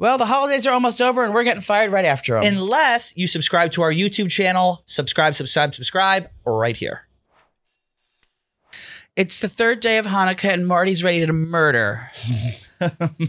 Well, the holidays are almost over and we're getting fired right after them. Unless you subscribe to our YouTube channel. Subscribe right here. It's the third day of Hanukkah and Marty's ready to murder.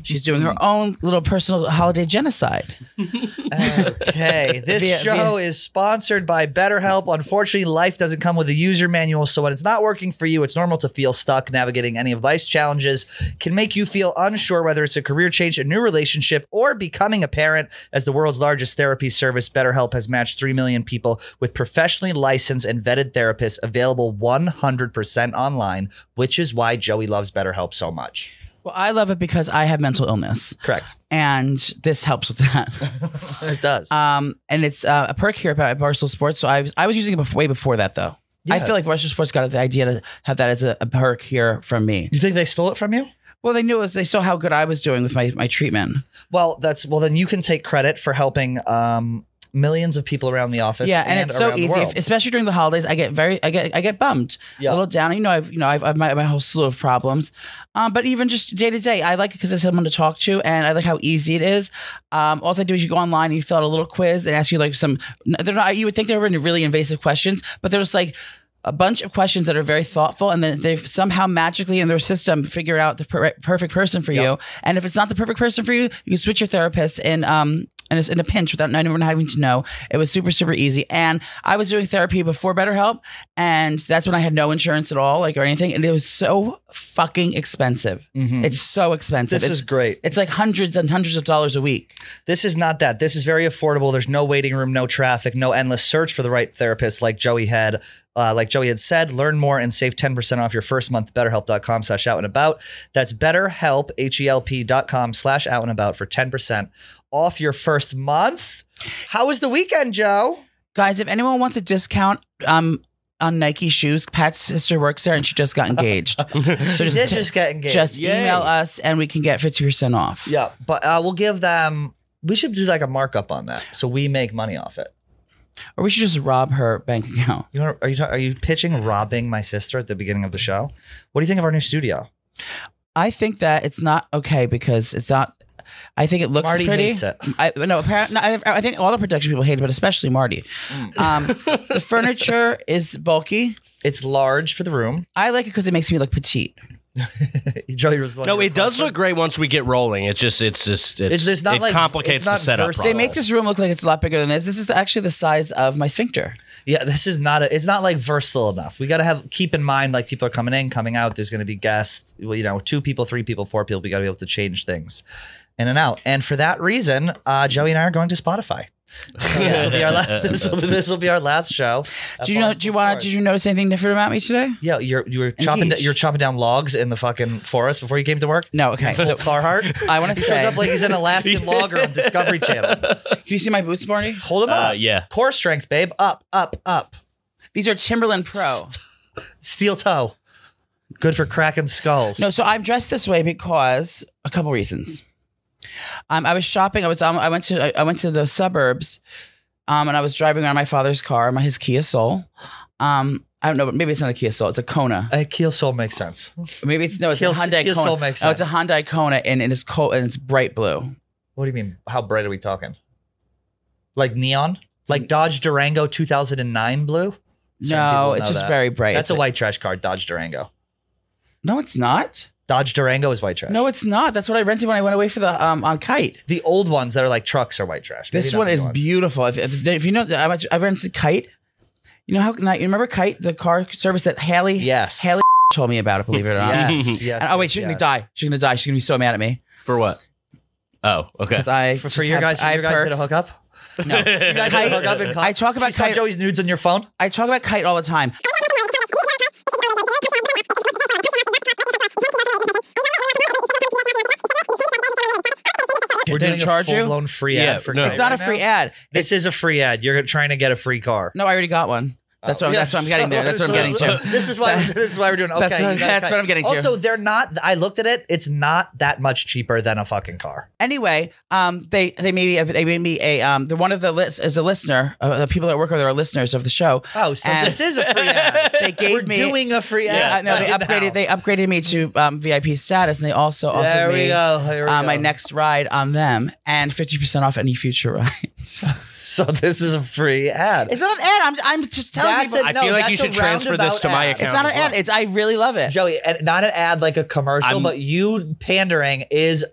She's doing her own little personal holiday genocide. Okay. This show is sponsored by BetterHelp. Unfortunately, life doesn't come with a user manual, so when it's not working for you, it's normal to feel stuck. Navigating any of life's challenges can make you feel unsure whether it's a career change, a new relationship, or becoming a parent. As the world's largest therapy service, BetterHelp has matched 3 million people with professionally licensed and vetted therapists available 100% online, which is why Joey loves BetterHelp so much. Well, I love it because I have mental illness. Correct. And this helps with that. It does. And it's a perk here about Barstool Sports. So I was using it way before that, though. Yeah. I feel like Barstool Sports got the idea to have that as a perk here from me. You think they stole it from you? Well, they saw how good I was doing with my treatment. Well, then you can take credit for helping millions of people around the office. Yeah, and it's so easy, especially during the holidays. I get bummed, a little down. I've my whole slew of problems. But even just day to day, I like it because there's someone to talk to, and I like how easy it is. All I do is you go online and you fill out a little quiz and ask you like some. You would think they were really invasive questions, but there's like a bunch of questions that are very thoughtful, and then they've somehow magically in their system figure out the perfect person for you. And if it's not the perfect person for you, you can switch your therapist and it's in a pinch without anyone having to know. It was super, super easy. And I was doing therapy before BetterHelp, and that's when I had no insurance at all, or anything. And it was so fucking expensive. Mm-hmm. It's so expensive. This is great. It's like hundreds and hundreds of dollars a week. This is not that. This is very affordable. There's no waiting room, no traffic, no endless search for the right therapist like Joey had. Like Joey had said, learn more and save 10% off your first month. BetterHelp.com/outlandabout. That's BetterHelp, HELP.com/outlandabout for 10% off your first month. How was the weekend, Joe? Guys, if anyone wants a discount on Nike shoes, Pat's sister works there and she just got engaged. So just get engaged. Just email us and we can get 50% off. Yeah, but we'll give them. We should do like a markup on that, so we make money off it. Or we should just rob her bank account. Are you pitching robbing my sister at the beginning of the show? What do you think of our new studio? I think that it's not okay because it's not. I think it looks Marty pretty. Hates it. I think all the production people hate it, but especially Marty. The furniture is bulky. It's large for the room. I like it because it makes me look petite. No, it does look great once we get rolling. It complicates the setup. They make this room look like it's a lot bigger than this. This is actually the size of my sphincter. Yeah, this is not. It's not like versatile enough. We got to keep in mind like people are coming in, coming out. There's going to be guests. 2 people, 3 people, 4 people. We got to be able to change things in and out. And for that reason, Joey and I are going to Spotify. So this will be our last show. Did you notice anything different about me today? Yeah, you're chopping down logs in the fucking forest before you came to work. No, okay. So Carhartt. I want to say shows up like he's an Alaskan logger on Discovery Channel. Can you see my boots, Marty? Hold them up. Yeah. Core strength, babe. Up, up, up. These are Timberland Pro. Steel toe. Good for cracking skulls. No, so I'm dressed this way because a couple reasons. I was shopping. I went to the suburbs, and I was driving around my father's car, his Kia Soul. I don't know, but maybe it's not a Kia Soul. It's a Kona. A Kia Soul makes sense. Maybe it's a Hyundai Kia Kona. Soul makes sense. Oh, it's a Hyundai Kona, and it's bright blue. What do you mean? How bright are we talking? Like neon? Like Dodge Durango 2009 blue? No, it's just very bright. That's a white trash car, Dodge Durango. No, it's not. Dodge Durango is white trash. No, it's not. That's what I rented when I went away for the on Kite. The old ones that are like trucks are white trash. This one is beautiful. If you know, I rented Kite. You know how? You remember Kite, the car service that Haley? Yes. Haley told me about it. Believe it or not. Yes. Oh wait, she's gonna die. She's gonna die. She's gonna be so mad at me. For what? Oh, okay. For your guys to hook up. No, you guys Kite, hook up and I talk about Kite. Joey's nudes on your phone. I talk about Kite all the time. We're doing a full-blown free ad for Kite. It's not a free ad. This is a free ad. You're trying to get a free car. No, I already got one. That's what I'm getting there. That's what I'm getting to. This is why we're doing. Okay, that's what I'm getting to. Also, they're not. I looked at it. It's not that much cheaper than a fucking car. Anyway, they made me a the one of the list as a listener. The people that work with are listeners of the show. Oh, so this is a free ad. They gave me doing a free ad. No, they upgraded me to VIP status, and they also offered me my next ride on them and 50% off any future rides. So this is a free ad. It's not an ad. I'm just telling people. I feel like you should transfer this to my account. It's not an ad. I really love it, Joey. Not an ad like a commercial, but you pandering is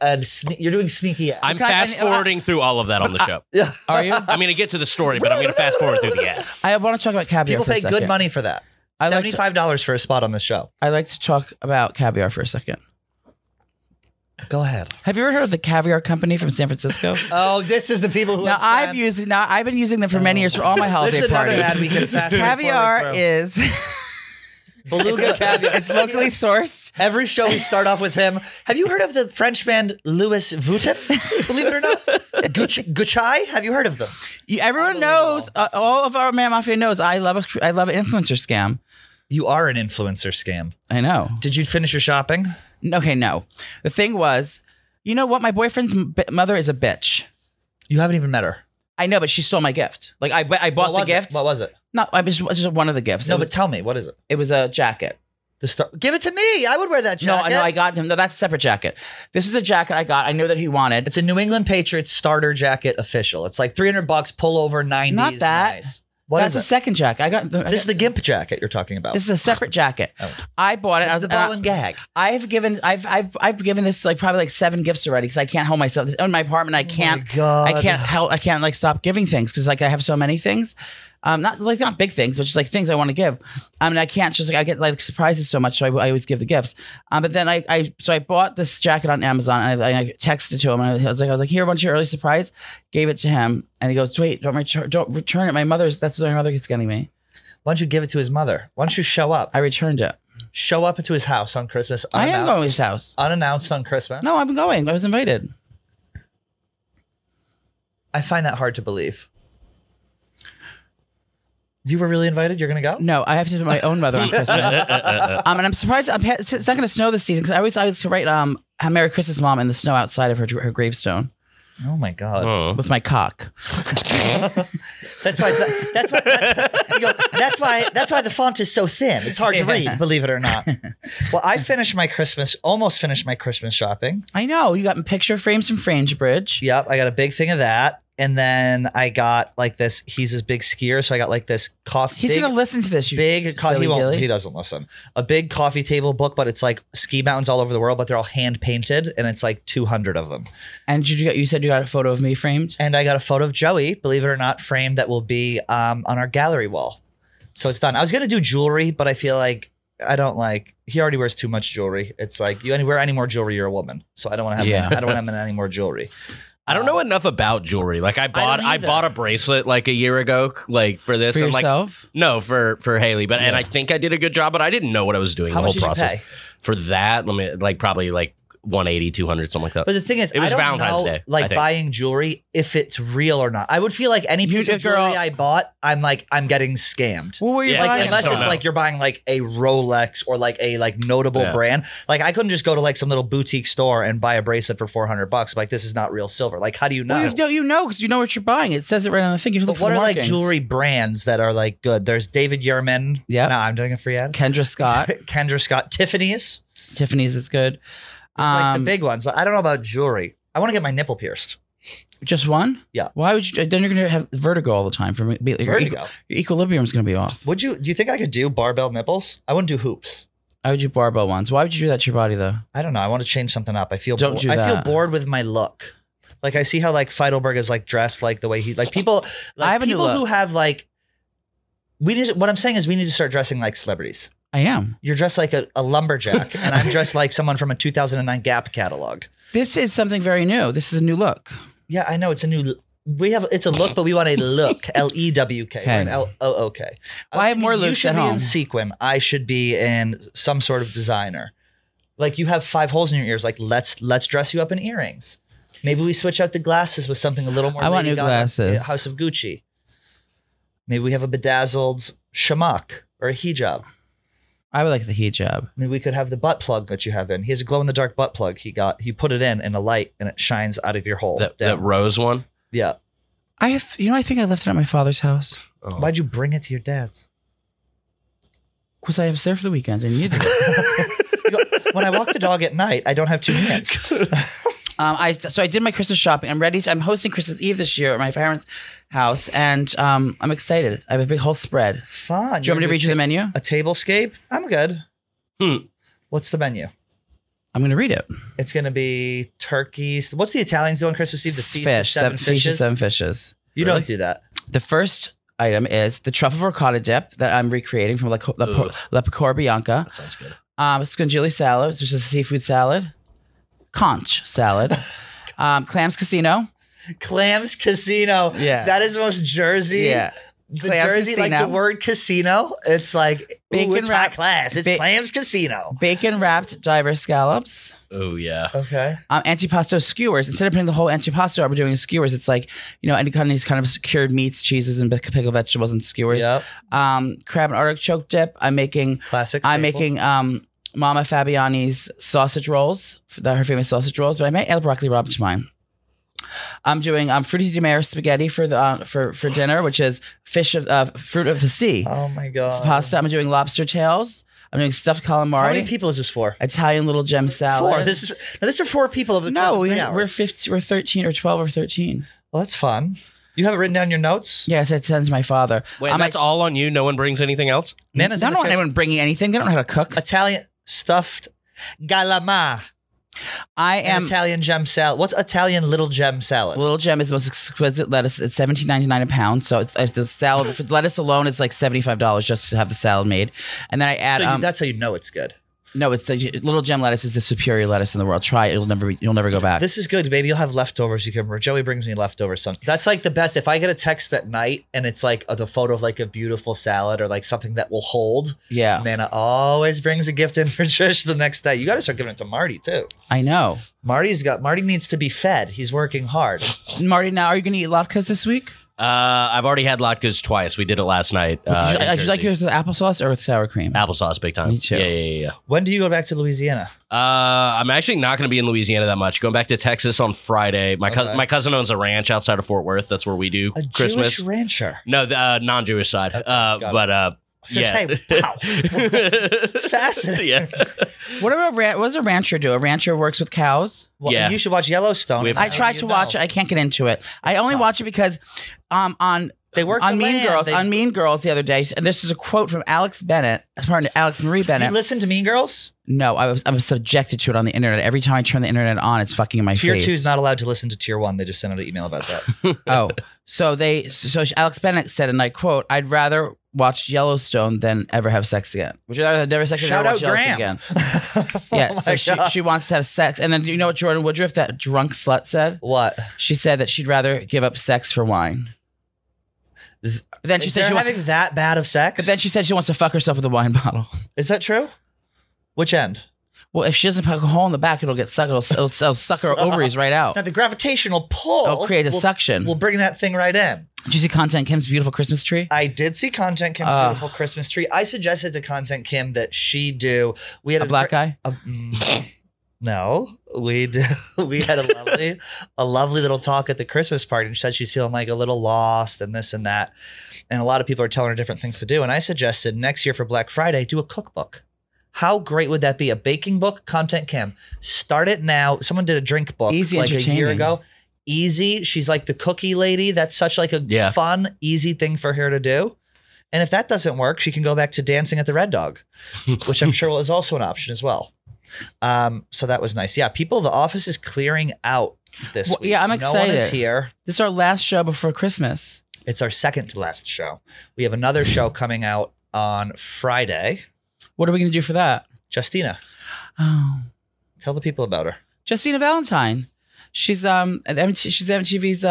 you're doing sneaky ad. I'm fast forwarding through all of that on the show. Are you? I'm going to get to the story, but I'm going to fast forward through the ad. I want to talk about caviar. People pay good money for that. $75 for a spot on the show. I like to talk about caviar for a second. Go ahead. Have you ever heard of the Caviar Company from San Francisco? Oh, this is the people who I've been using them for many years for all my holiday parties. This is another ad we can fast Caviar is beluga caviar. It's locally sourced. Every show we start off with him. Have you heard of the French band Louis Vuitton? Believe it or not, Gucci. Have you heard of them? Everyone knows. All of our Man Mafia knows. I love an influencer scam. You are an influencer scam. I know. Did you finish your shopping? Okay, no. The thing was, you know what? My boyfriend's mother is a bitch. You haven't even met her. I know, but she stole my gift. Like I bought the gift. What was it? No, it was just one of the gifts. No, but tell me, what is it? It was a jacket. Give it to me. I would wear that jacket. No, I got him. No, that's a separate jacket. This is a jacket I got. I knew that he wanted. It's a New England Patriots starter jacket official. It's like $300, pullover, 90s. Not that. Nice. That's a second jacket. This is the GIMP jacket you're talking about. This is a separate jacket. Oh. I bought it. I was the ball and gag. I've given this like probably like 7 gifts already because I can't hold myself in my apartment. I can't like stop giving things because like I have so many things. Not big things, but just like things I want to give. I mean, I can't just like I get like surprises so much, so I always give the gifts. But then I bought this jacket on Amazon and I texted to him and I was like, here, want your early surprise? Gave it to him and he goes, wait, don't return it. That's what my mother keeps getting me. Why don't you give it to his mother? Why don't you show up? I returned it. Show up to his house on Christmas. I am going to his house. Unannounced on Christmas. No, I'm going. I was invited. I find that hard to believe. You were really invited? You're going to go? No, I have to do my own mother on Christmas. And I'm surprised it's not going to snow this season because I always write Merry Christmas, Mom in the snow outside of her gravestone. Oh my God! With my cock. That's why the font is so thin. It's hard to read, believe it or not. Well, I almost finished my Christmas shopping. I know. You got picture frames from Framebridge. Yep, I got a big thing of that. And then I got like this. He's this big skier, so I got like this coffee. He's gonna listen to this. He doesn't listen. A big coffee table book, but it's like ski mountains all over the world, but they're all hand painted, and it's like 200 of them. And you said you got a photo of me framed, and I got a photo of Joey, believe it or not, framed that will be on our gallery wall. So it's done. I was gonna do jewelry, but I feel like he already wears too much jewelry. It's like you wear any more jewelry, you're a woman. So I don't want to have I don't want to have any more jewelry. I don't know enough about jewelry. Like I bought a bracelet like a year ago, like for this. For yourself? No, for Haley. But and I think I did a good job, but I didn't know what I was doing. How the much whole did process. you pay? For that, probably like 180, 200, something like that. But the thing is, it was I don't Valentine's know, Day. Like buying jewelry, if it's real or not. I would feel like any piece of jewelry I bought, I'm getting scammed. What were you buying? Unless it's like you're buying like a Rolex or like a notable brand. Like I couldn't just go to like some little boutique store and buy a bracelet for $400. Like this is not real silver. Like how do you know? Well, you know because you know what you're buying. It says it right on the thing. You look but what are like jewelry brands that are like good? There's David Yurman. Yeah. No, I'm doing a free ad. Kendra Scott. Tiffany's. Tiffany's is good. It's like the big ones, but I don't know about jewelry. I want to get my nipple pierced. Just one? Yeah. Why would you? Then you're going to have vertigo all the time. Vertigo. Your equilibrium's going to be off. Do you think I could do barbell nipples? I wouldn't do hoops. I would do barbell ones. Why would you do that to your body though? I don't know. I want to change something up. I feel bored with my look. Like I see how like Feidelberg is like dressed like the way he like people like people who have like what I'm saying is we need to start dressing like celebrities. I am. You're dressed like a lumberjack, and I'm dressed like someone from a 2009 Gap catalog. This is something very new. This is a new look. Yeah, I know. It's a new. It's a look, but we want a look. LEWK. Or an LOOK. I have more looks at home. You should be in sequin. I should be in some sort of designer. Like you have 5 holes in your ears. Like let's dress you up in earrings. Maybe we switch out the glasses with something a little more. I want new glasses. House of Gucci. Maybe we have a bedazzled shamak or a hijab. I would like the hijab. Maybe we could have the butt plug that you have in. He has a glow-in-the-dark butt plug. He put it in a light, and it shines out of your hole. That rose one? Yeah. I think I left it at my father's house. Oh. Why'd you bring it to your dad's? Because I was there for the weekend and needed it. When I walk the dog at night, I don't have 2 hands. So I did my Christmas shopping. I'm hosting Christmas Eve this year at my parents' house, and I'm excited. I have a big whole spread. Fun. Do you want me to read you the menu? A tablescape? I'm good. What's the menu? I'm going to read it. It's going to be turkeys. What's the Italians do on Christmas Eve? The fish, seven fishes. You don't do that. The first item is the truffle ricotta dip that I'm recreating from La Pecora Bianca. That sounds good. Scongili salad, which is a seafood salad. Conch salad. Clams Casino. Clams Casino. Yeah. That is the most Jersey. Yeah. The Jersey, Casino. like the word casino. It's like, bacon wrapped class. It's Clams Casino. Bacon wrapped diver scallops. Oh, yeah. Okay. Antipasto skewers. Instead of putting the whole antipasto, we're doing skewers. It's like, any kind of cured meats, cheeses, and pickled vegetables and skewers. Yep. Crab and artichoke dip. I'm making Mama Fabiani's sausage rolls, her famous sausage rolls, but I might add broccoli rabe to mine. I'm doing frutti di mare spaghetti for dinner, which is fruit of the sea. Oh my god! It's pasta. I'm doing lobster tails. I'm doing stuffed calamari. How many people is this for? Italian little gem salad. 4. This is 4 people of the course of 3 hours. We're 15 or 12 or 13. Well, that's fun. You have it written down in your notes? Yes, I sent to my father. Wait, that's all on you? No one brings anything else? I don't want anyone bringing anything. They don't know how to cook. Italian stuffed galamà. I am Italian gem salad. What's Italian little gem salad? Little gem is the most exquisite lettuce. It's $17.99 a pound. So it's the salad for lettuce alone is like $75 just to have the salad made. And then I add. So that's how you know it's good. No, it's little gem lettuce is the superior lettuce in the world. Try it; you'll never go back. This is good, baby. You'll have leftovers. You can. Joey brings me leftovers. That's like the best. If I get a text at night and it's like the photo of like a beautiful salad or like something that will hold. Yeah. Nana always brings a gift in for Trish the next day. You got to start giving it to Marty too. I know. Marty needs to be fed. He's working hard. Marty, now are you going to eat latkes this week? I've already had latkes twice. We did it last night. Did you like yours with applesauce or with sour cream? Applesauce, big time. Me too. Yeah. When do you go back to Louisiana? I'm actually not going to be in Louisiana that much. Going back to Texas on Friday. My cousin owns a ranch outside of Fort Worth. That's where we do Christmas. Jewish rancher? No, the non-Jewish side. Yeah. Fascinating. Yeah. What does a rancher do? A rancher works with cows? Well, yeah. You should watch Yellowstone. I tried to watch it. I can't get into it. I only watch it because they work on Mean Girls. On Mean Girls the other day, and this is a quote from Alex Marie Bennett. You listen to Mean Girls? No, I was subjected to it on the internet. Every time I turn the internet on, it's fucking in my Tier face. Tier 2 is not allowed to listen to Tier 1. They just sent out an email about that. So Alex Bennett said, and I quote, "I'd rather watch Yellowstone than ever have sex again." Would you rather have never sex Shout or out watch Yellowstone Graham. again? Yeah. So she wants to have sex, and then you know what Jordan Woodruff, that drunk slut, said? What? She said that she'd rather give up sex for wine. Then she said having that bad of sex. But then she said she wants to fuck herself with a wine bottle. Is that true? Which end? Well, if she doesn't poke a hole in the back, it'll get sucked. It'll suck her ovaries right out. Now the gravitational pull will create a suction. We'll bring that thing right in. Did you see Content Kim's beautiful Christmas tree? I did see Content Kim's beautiful Christmas tree. I suggested to Content Kim that she do. We had a black guy. No, we had a lovely little talk at the Christmas party, and she said she's feeling like a little lost and this and that, and a lot of people are telling her different things to do. And I suggested next year for Black Friday, do a cookbook. How great would that be? A baking book, Content Kim. Start it now. Someone did a drink book like a year ago. Easy. She's like the cookie lady. That's such like a fun, easy thing for her to do. And if that doesn't work, she can go back to dancing at the Red Dog, which I'm sure is also an option as well. So that was nice. Yeah, the office is clearing out this week. Yeah, I'm excited. No one is here. This is our last show before Christmas. It's our second to last show. We have another show coming out on Friday. What are we going to do for that? Justina. Oh. Tell the people about her. Justina Valentine. She's MTV's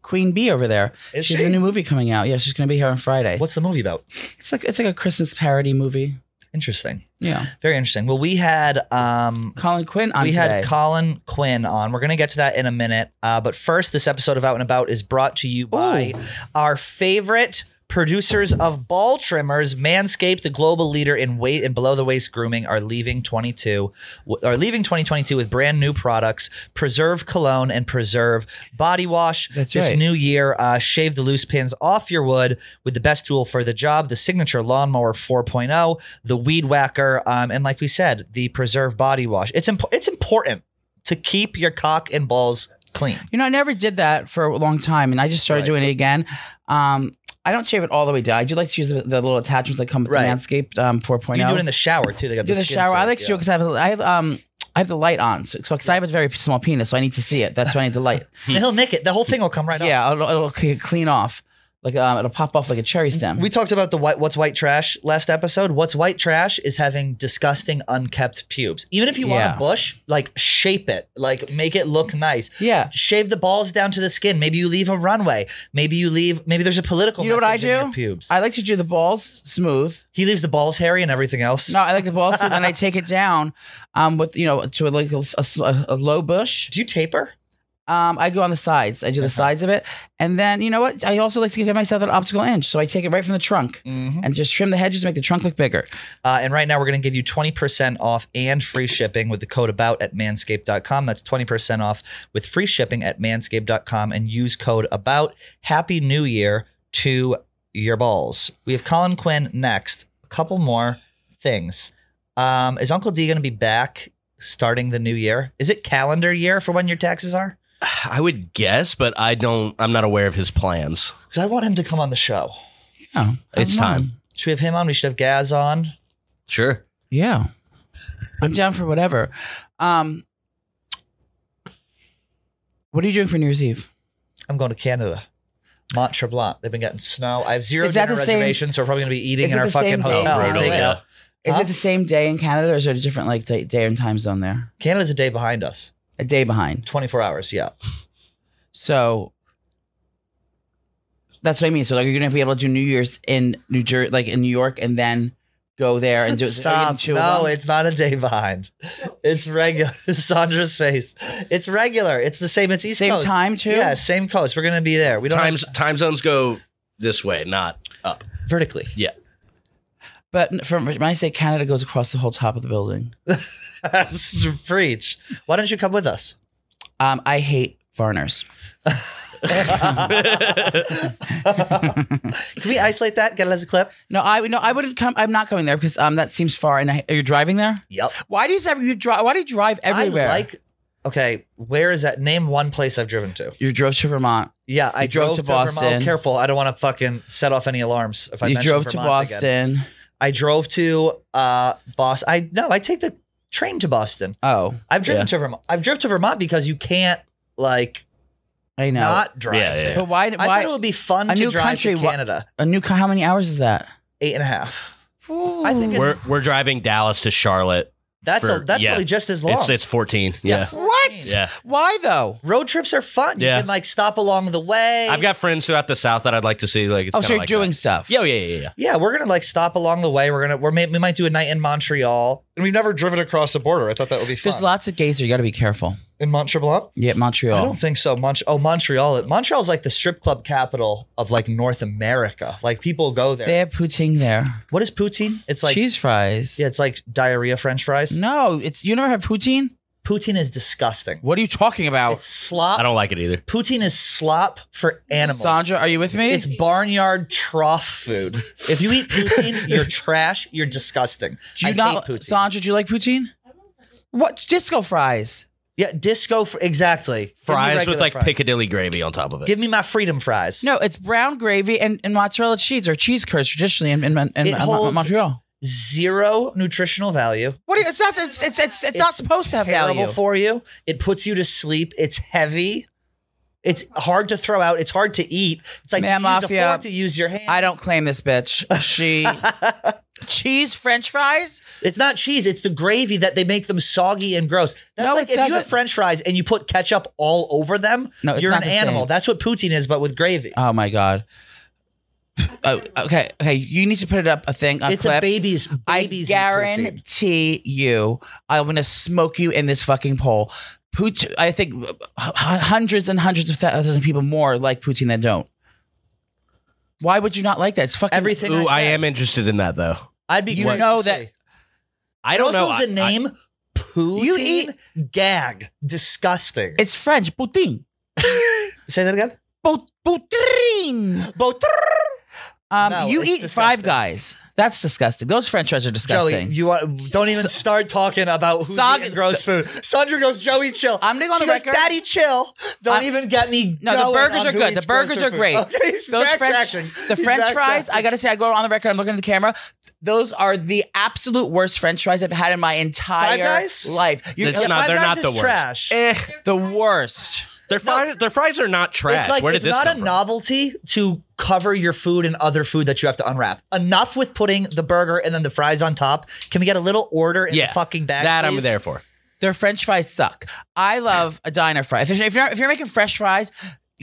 Queen Bee over there. She's a new movie coming out. Yeah, she's going to be here on Friday. What's the movie about? It's like a Christmas parody movie. Interesting. Yeah. Very interesting. Well, we had Colin Quinn on We today. had Colin Quinn on. We're going to get to that in a minute. But first, this episode of Out and About is brought to you by our favorite producers of ball trimmers. Manscaped, the global leader in weight and below the waist grooming, are leaving 2022 with brand new products: Preserve Cologne and Preserve Body Wash. That's this right. new year, shave the loose pins off your wood with the best tool for the job, the Signature Lawnmower 4.0, the Weed Whacker, and like we said, the Preserve Body Wash. It's important to keep your cock and balls clean. You know, I never did that for a long time, and I just started doing it again. I don't shave it all the way down. I do like to use the little attachments that come with the Manscaped 4.0. You do it in the shower too. They got do the skin shower. safe, I like to do it because I have the light on, so because I have a very small penis, so I need to see it. That's why I need the light. And he'll nick it. The whole thing will come right off. Yeah, it'll clean off. Like it'll pop off like a cherry stem. We talked about the what's white trash last episode. What's white trash is having disgusting unkept pubes. Even if you want a bush, like shape it, like make it look nice. Yeah. Shave the balls down to the skin. Maybe you leave a runway. Maybe there's a political You know what I message in do? your pubes. I like to do the balls smooth. He leaves the balls hairy and everything else. No, I like the balls smooth, and I take it down with to like a low bush. Do you taper? I go on the sides. I do the sides of it. And then, you know what? I also like to give myself an optical inch. So I take it right from the trunk and just trim the hedges to make the trunk look bigger. And right now we're going to give you 20% off and free shipping with the code ABOUT at manscaped.com. That's 20% off with free shipping at manscaped.com and use code ABOUT. Happy New Year to your balls. We have Colin Quinn next. A couple more things. Is Uncle D going to be back starting the new year? Is it calendar year for when your taxes are? I would guess, but I'm not aware of his plans. Because I want him to come on the show. Oh, It's time. Should we have him on? We should have Gaz on. Sure. Yeah. I'm down for whatever. What are you doing for New Year's Eve? I'm going to Canada. Mont Tremblant. They've been getting snow. I have zero Is that dinner the same- reservations, so we're probably going to be eating Is in it our the fucking same day? hotel. Oh, Take yeah. out. Is it the same day in Canada, or is there a different like day and time zone there? Canada's a day behind us. A day behind. 24 hours, yeah. So that's what I mean. So like, you're gonna be able to do New Year's in New Jersey, like in New York, and then go there and do it. Stop. No, it's not a day behind. It's regular. Sandra's face. It's regular. It's the same. It's East same Coast. time too. Yeah, same coast. We're going to be there. We don't Time zones go this way, not up. vertically. Yeah. But when I say Canada goes across the whole top of the building. That's preach. Why don't you come with us? I hate foreigners. Can we isolate that? Get it as a clip? No, I wouldn't come. I'm not coming there because that seems far. And are you driving there? Yep. Why do you drive? Why do you drive everywhere? Okay, where is that? Name one place I've driven to. You drove to Vermont. Yeah, I drove to Boston. Vermont. Careful, I don't want to fucking set off any alarms. If I You mention drove to Vermont Boston. again. I drove to Boston. I take the train to Boston. Oh, I've driven to Vermont. I've driven to Vermont because you can't I know. not drive Yeah, there. But why? I thought it would be fun a to new drive country, to Canada. How many hours is that? 8.5. Ooh. I think it's We're driving Dallas to Charlotte. that's probably just as long. It's 14. Yeah. What? Yeah. Why though? Road trips are fun. You Yeah. can stop along the way. I've got friends throughout the South that I'd like to see. Like, it's Oh, so kinda you're like doing that. stuff. Yeah. Yeah, we're gonna stop along the way. We might do a night in Montreal. And we've never driven across the border. I thought that would be fun. There's lots of gays there. You got to be careful. In Mont Tremblant? Yeah, Montreal. I don't think so. Montreal. Montreal's like the strip club capital of North America. People go there. They have poutine there. What is poutine? It's like Cheese fries. Yeah, it's like diarrhea French fries. No, you never had poutine? Poutine is disgusting. What are you talking about? It's slop. I don't like it either. Poutine is slop for animals. Sandra, are you with me? It's barnyard trough food. If you eat poutine, you're trash. You're disgusting. Do you I not, hate poutine. Sandra, do you like poutine? What? Disco fries. Yeah, exactly. Give me Fries with regular fries. Piccadilly gravy on top of it. Give me my freedom fries. No, it's brown gravy and mozzarella cheese or cheese curds traditionally in holds Montreal. Zero nutritional value. What? It's not supposed to have Terrible value for you. It puts you to sleep. It's heavy. It's hard to throw out. It's hard to eat. It's like Man, to use Mafia, a fork to use your hand. I don't claim this bitch. She cheese French fries. It's not cheese. It's the gravy that they make them soggy and gross. That's No, like it if you have doesn't. French fries and you put ketchup all over them, No, it's you're not an the animal. same. That's what poutine is, but with gravy. Oh my god. Okay. You need to put it up. A thing. It's clip. a baby's. I guarantee you, I'm gonna smoke you in this fucking poll. I think hundreds and hundreds of thousands of people more like poutine than don't. Why would you not like that? It's fucking everything. Ooh, I am interested in that though. I'd be. You know that. I don't know. Also, the name poutine. You eat gag. Disgusting. It's French poutine. Say that again. Poutine. No, you eat disgusting. Five Guys. That's disgusting. Those French fries are disgusting. Joey, don't even start talking about who's eating gross food. Sandra goes, Joey, chill. I'm gonna go on the record. Daddy, chill. Don't even get me. No, the burgers are good. The burgers are great. Okay, Those French fries. I gotta say, I go on the record. I'm looking at the camera. Those are the absolute worst French fries I've had in my entire life. They're not the worst. Trash. The worst. Their fries are not trash. It's like, Where did it's this not come a from? novelty to cover your food and other food that you have to unwrap. Enough with putting the burger and then the fries on top. Can we get a little order in the fucking bag, that please? I'm there for. Their French fries suck. I love a diner fry. If you're making fresh fries,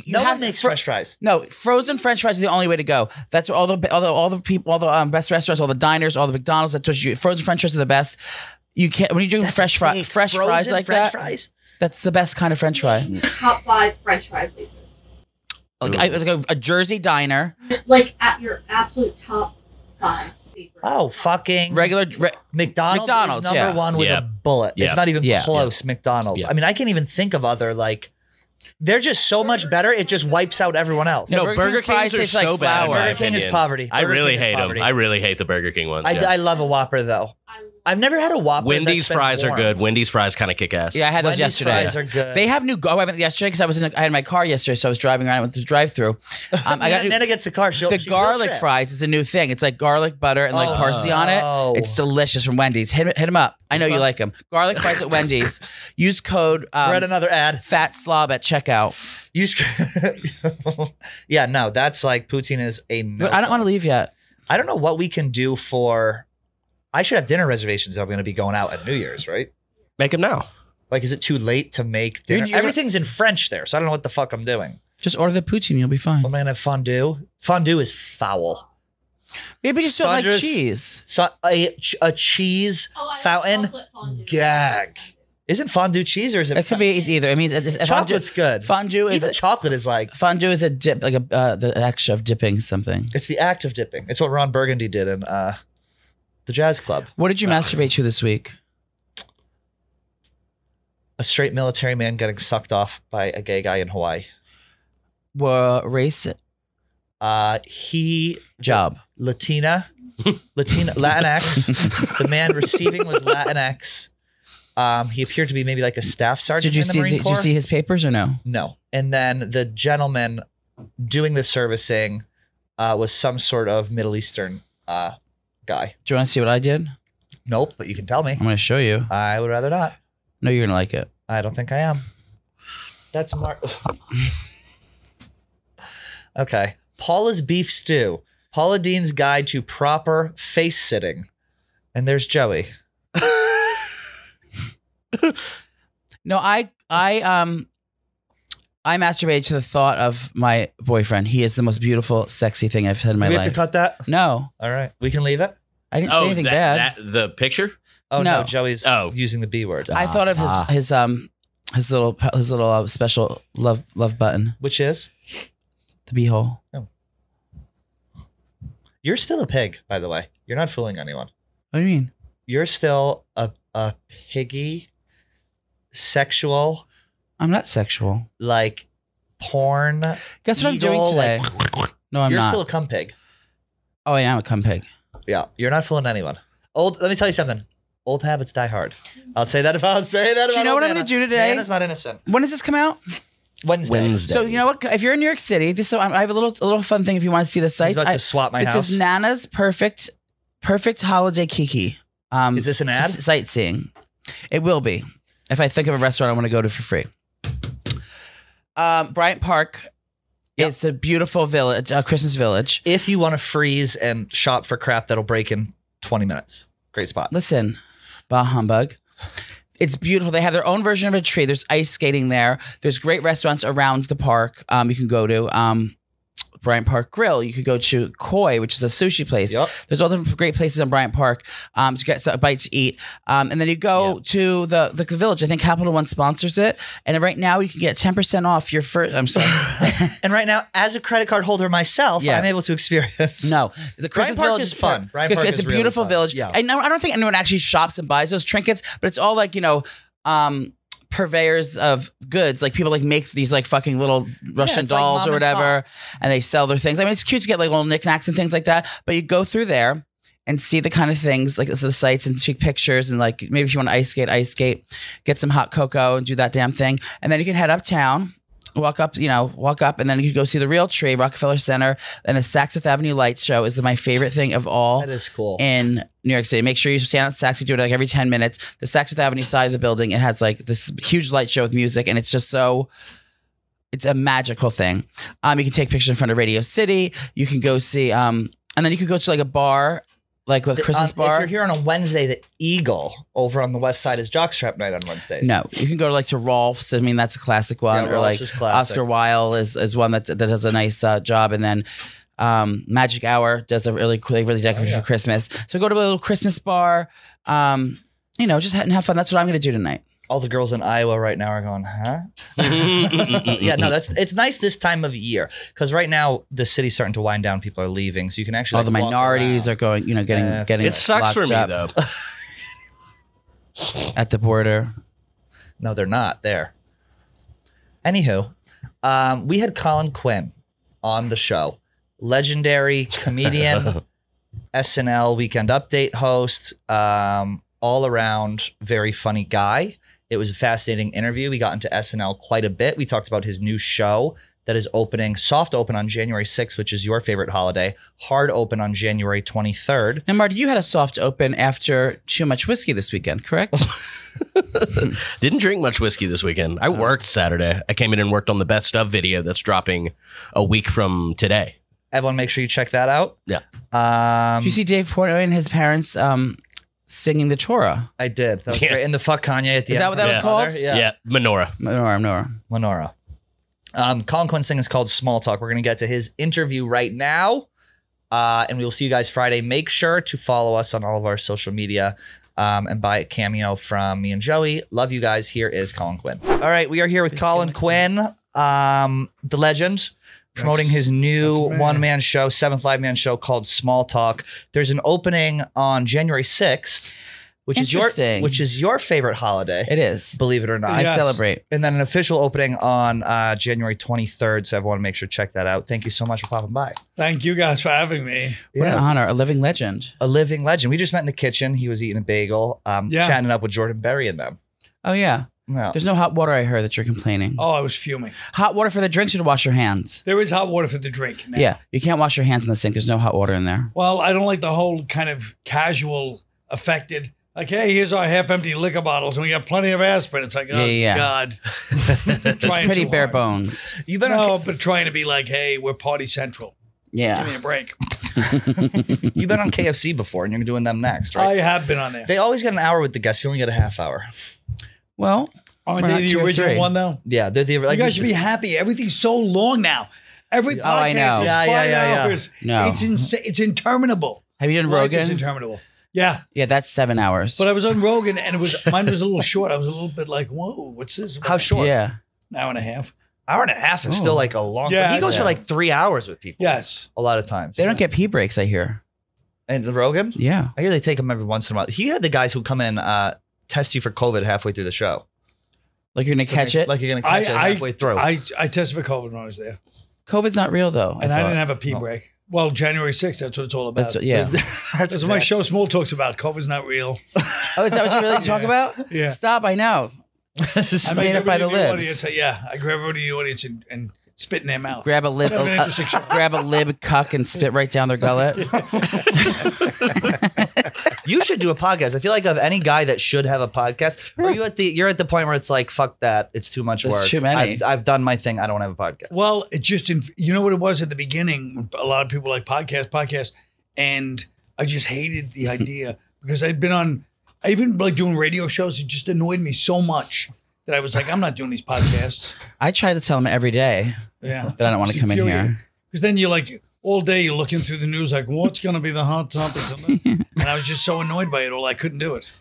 no one makes fresh fries. No, frozen French fries are the only way to go. That's what all the people, all the best restaurants, all the diners, all the McDonald's. That's what frozen French fries are the best. You can't when you do fresh fries like that. Fries? That's the best kind of French fry. Top 5 French fry places. Like a Jersey diner. Like at your absolute top 5 favorite. Oh, fucking regular McDonald's is number one with a bullet. It's not even close. McDonald's. I mean, I can't even think of other like. They're just so much better. It just wipes out everyone else. No, Burger King's are so bad. Burger King is poverty. I really hate them. I really hate the Burger King ones. I love a Whopper though. I've never had a Whopper. Wendy's fries are good. Wendy's fries kind of kick ass. Yeah, I had those yesterday. Fries are good. They have new. I went yesterday because I had my car yesterday, so I was driving around with the drive-through. Nana gets the car. The garlic fries is a new thing. It's like garlic butter and like parsley on it. It's delicious from Wendy's. Hit them up. I know you like them. Garlic fries at Wendy's. Use code. Read another ad. Fat slob at checkout. Yeah, no, that's like poutine is a. No. But I don't want to leave yet. I don't know what we can do for. I should have dinner reservations. I'm going to be going out at New Year's, right? Make them now. Like, is it too late to make dinner? Everything's in French there, so I don't know what the fuck I'm doing. Just order the poutine. You'll be fine. Am I going to have fondue? Fondue is foul. Maybe you just don't like cheese. So a cheese fountain gag. Isn't fondue cheese or is it? It could be either. I mean, chocolate's good. Fondue is even chocolate is like fondue is a dip, like the act of dipping something. It's the act of dipping. It's what Ron Burgundy did in the Jazz Club. What did you masturbate to this week? A straight military man getting sucked off by a gay guy in Hawaii. What race? Job. Latinx. The man receiving was Latinx. He appeared to be maybe like a staff sergeant in the Marine Corps. Did you see his papers or no? No. And then the gentleman doing the servicing was some sort of Middle Eastern guy. Do you want to see what I did? Nope, but you can tell me. I'm going to show you. I would rather not. No, you're going to like it. I don't think I am. That's Mark. Okay. Paula's Beef Stew. Paula Dean's Guide to Proper Face Sitting. And there's Joey. No, I masturbated to the thought of my boyfriend. He is the most beautiful, sexy thing I've had in my life. Do we have to cut that? No. All right. We can leave it? I didn't say anything bad. The picture? Oh, no. Joey's using the B word. I thought of his little special love button. Which is? The beehole. Oh. You're still a pig, by the way. You're not fooling anyone. What do you mean? You're still a piggy, sexual. I'm not sexual. Like porn. Guess what I'm doing today? No, I'm not. You're still a cum pig. Oh, I am a cum pig. Yeah, you're not fooling anyone. Let me tell you something. Old habits die hard. I'll say that about. Do you know what I'm going to do today? Nana's not innocent. When does this come out? Wednesday. So you know what? If you're in New York City, I have a little fun thing. If you want to see the sites, I'm about to swap my house. This is Nana's perfect holiday kiki. Is this an ad? Sightseeing. It will be. If I think of a restaurant I want to go to for free. Bryant Park is a beautiful village, Christmas village. If you want to freeze and shop for crap that'll break in 20 minutes. Great spot. Listen, bah humbug. It's beautiful. They have their own version of a tree. There's ice skating there. There's great restaurants around the park you can go to. Bryant Park Grill. You could go to Koi, which is a sushi place. Yep. There's all different great places in Bryant Park to get a bite to eat. And then you go to the Village. I think Capital One sponsors it. And right now you can get 10% off your first. I'm sorry. And right now, as a credit card holder myself, I'm able to experience. No, the Christmas Bryant Park Village is fun. Bryant Park it's is a beautiful really village. Yeah. I don't think anyone actually shops and buys those trinkets, but it's all like, purveyors of goods, like people like make these like fucking little Russian dolls or whatever, and they sell their things. I mean, it's cute to get like little knickknacks and things like that, but you go through there and see the kind of things like the sites and take pictures, and like maybe if you want to ice skate, get some hot cocoa and do that damn thing, and then you can head uptown. Walk up, and then you can go see the Real Tree, Rockefeller Center, and the Saks Fifth Avenue Lights show is my favorite thing of all. That is cool. In New York City. Make sure you stand at Saks. You do it like every 10 minutes. The Saks Fifth Avenue side of the building, it has like this huge light show with music, and it's just it's a magical thing. You can take pictures in front of Radio City. You can go see, and then you could go to like a bar, like with Christmas bar. If you're here on a Wednesday, the Eagle over on the west side is Jockstrap night on Wednesdays. No, you can go to like to Rolf's. I mean, that's a classic one. Yeah, or like Rolf's is classic. Oscar Wilde is one that does a nice job. And then Magic Hour does a really cool, really decorated for Christmas. So go to a little Christmas bar, just have fun. That's what I'm going to do tonight. All the girls in Iowa right now are going, huh? Yeah, no, it's nice this time of year because right now the city's starting to wind down. People are leaving, so you can actually all the minorities are going, getting. It sucks for me though. At the border. No, they're not there. Anywho, we had Colin Quinn on the show, legendary comedian, SNL Weekend Update host, all around very funny guy. It was a fascinating interview. We got into SNL quite a bit. We talked about his new show that is soft open on January 6th, which is your favorite holiday, hard open on January 23rd. And Marty, you had a soft open after too much whiskey this weekend, correct? Didn't drink much whiskey this weekend. I worked Saturday. I came in and worked on the best of video that's dropping a week from today. Everyone, make sure you check that out. Yeah. Did you see Dave Portnoy and his parents singing the Torah? I did. That was great. And the fuck Kanye at the end. Is that what that was called? Yeah. Menorah. Colin Quinn's thing is called Small Talk. We're going to get to his interview right now. And we will see you guys Friday. Make sure to follow us on all of our social media and buy a cameo from me and Joey. Love you guys. Here is Colin Quinn. All right. We are here with Colin Quinn, the legend, promoting his new one-man show, 7th Live Man show called Small Talk. There's an opening on January 6th. Which is your favorite holiday. It is. Believe it or not. I celebrate. And then an official opening on January 23rd. So everyone make sure to check that out. Thank you so much for popping by. Thank you guys for having me. What an honor. A living legend. A living legend. We just met in the kitchen. He was eating a bagel, chatting up with Jordan Berry and them. Oh, yeah. Yeah. There's no hot water, I heard that you're complaining. Oh, I was fuming. Hot water for the drinks or to wash your hands? There is hot water for the drink now. Yeah. You can't wash your hands in the sink. There's no hot water in there. Well, I don't like the whole kind of casual affected. Like, hey, here's our half-empty liquor bottles, and we got plenty of aspirin. It's like, God. It's pretty bare bones. But trying to be like, hey, we're party central. Yeah. Give me a break. You've been on KFC before, and you're doing them next, right? I have been on there. They always get an hour with the guests. You only get a half hour. Well, aren't they the original one, though? Yeah. They're the you guys should be happy. Everything's so long now. Every podcast is 5 hours. No. It's insane. It's interminable. Have you done Rogan? It's interminable. Yeah. Yeah, that's 7 hours. But I was on Rogan, and mine was a little short. I was a little bit like, whoa, what's this? How short? Yeah. An hour and a half. Hour and a half is still like a long. Yeah, he goes for like 3 hours with people. Yes. A lot of times. They don't get pee breaks, I hear. And the Rogan? Yeah. I hear they take them every once in a while. He had the guys who come in test you for COVID halfway through the show. Like you're going to catch it? Like you're going to catch it halfway through. I tested for COVID when I was there. COVID's not real, though. And I didn't have a pee break. Well, January 6th, that's what it's all about. That's what my show Small Talk's about. COVID's not real. Oh, is that what you really talk about? Yeah. Stop, I know. I made it by the libs. Audience, I grab everybody in the audience and spit in their mouth. Grab a lib, grab a lib cuck and spit right down their gullet. You should do a podcast. I feel like of any guy that should have a podcast, or you're at the point where it's like, fuck that, it's too much work. Too many. I've done my thing. I don't have a podcast. Well, it just you know what it was at the beginning. A lot of people like podcasts, and I just hated the idea because I even like doing radio shows. It just annoyed me so much that I was like, I'm not doing these podcasts. I try to tell them every day. Yeah, that I don't want to come in here. Because then you're like, all day you're looking through the news like, what's going to be the hot topic? And I was just so annoyed by it all. I couldn't do it.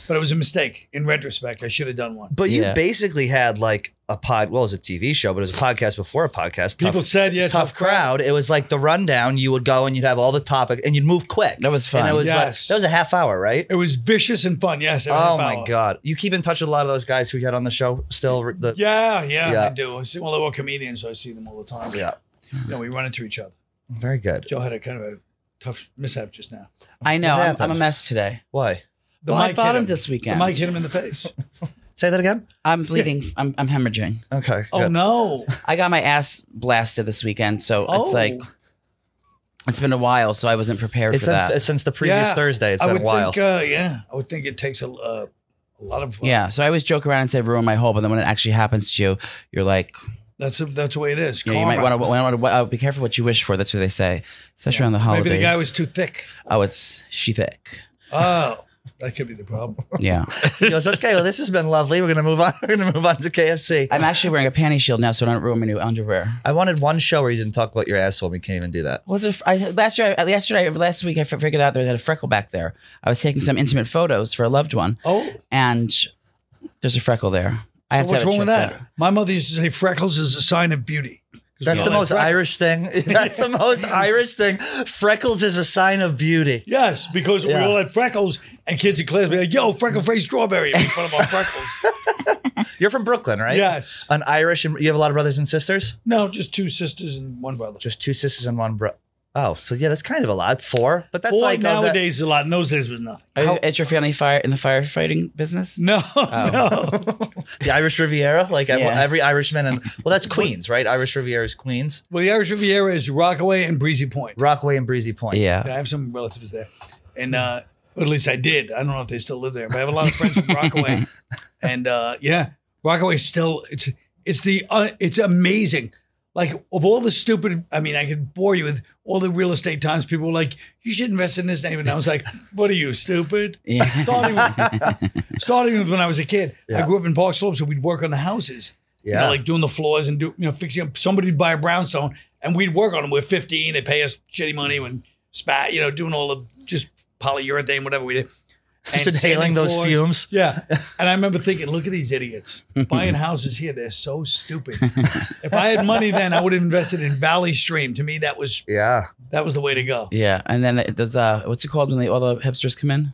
But it was a mistake. In retrospect, I should have done one. But you basically had like a it was a TV show, but it was a podcast before a podcast. People said, yeah, tough crowd. It was like the rundown. You would go and you'd have all the topics and you'd move quick. That was fun. And it was Yes. that was a half hour, right? It was vicious and fun. Yes. Oh my God. You keep in touch with a lot of those guys who you had on the show still? Yeah, I do. Well, they were comedians, so I see them all the time. Yeah. We run into each other. Very good. Joe had a kind of a tough mishap just now. I know. I'm a mess today. Why? I bought him this weekend. The mic hit him in the face. Say that again? I'm bleeding. I'm hemorrhaging. Okay. Oh, no. I got my ass blasted this weekend, so it's like it's been a while, so I wasn't prepared for that. Since the previous Thursday. It's been a while. I would think it takes a lot of. Yeah, so I always joke around and say ruin my whole, but then when it actually happens to you, you're like, that's the way it is. you might want to be careful what you wish for. That's what they say, especially around the holidays. Maybe the guy was too thick. Oh, it's she thick. Oh. That could be the problem. Yeah. He goes, okay, well, this has been lovely. We're gonna move on. We're gonna move on to KFC. I'm actually wearing a panty shield now, so I don't ruin my new underwear. I wanted one show where you didn't talk about your asshole. We can't even do that. Last week I figured out there had a freckle back there. I was taking some intimate photos for a loved one. Oh. And there's a freckle there. What's wrong with that? My mother used to say freckles is a sign of beauty. That's the most Irish thing. That's the most Irish thing. Freckles is a sign of beauty. Yes, because we all had freckles, and kids in class would be like, yo, freckle-faced strawberry. Make fun of our freckles. You're from Brooklyn, right? Yes. An Irish, and you have a lot of brothers and sisters? No, just 2 sisters and 1 brother. Just 2 sisters and 1 brother. Oh, so yeah, that's kind of a lot. 4, but that's 4 like nowadays is a lot. In those days was nothing. Is your family in the firefighting business? No, no. The Irish Riviera, like every Irishman, and well, that's Queens, right? Irish Riviera is Queens. Well, the Irish Riviera is Rockaway and Breezy Point. Rockaway and Breezy Point. Yeah, I have some relatives there, and at least I did. I don't know if they still live there, but I have a lot of friends from Rockaway, and Rockaway still it's amazing. Like, of all the stupid, I mean, I could bore you with all the real estate times. People were like, you should invest in this name. And I was like, what are you, stupid? Yeah. Starting with when I was a kid. Yeah. I grew up in Park Slope, so we'd work on the houses. Yeah. Like doing the floors and fixing up. Somebody'd buy a brownstone, and we'd work on them. We're 15. They pay us shitty money and doing all the just polyurethane, whatever we did. Just inhaling those fumes. Yeah. And I remember thinking, look at these idiots buying houses here. They're so stupid. If I had money then, I would have invested in Valley Stream. To me, that was the way to go. Yeah. And then there's what's it called when all the hipsters come in?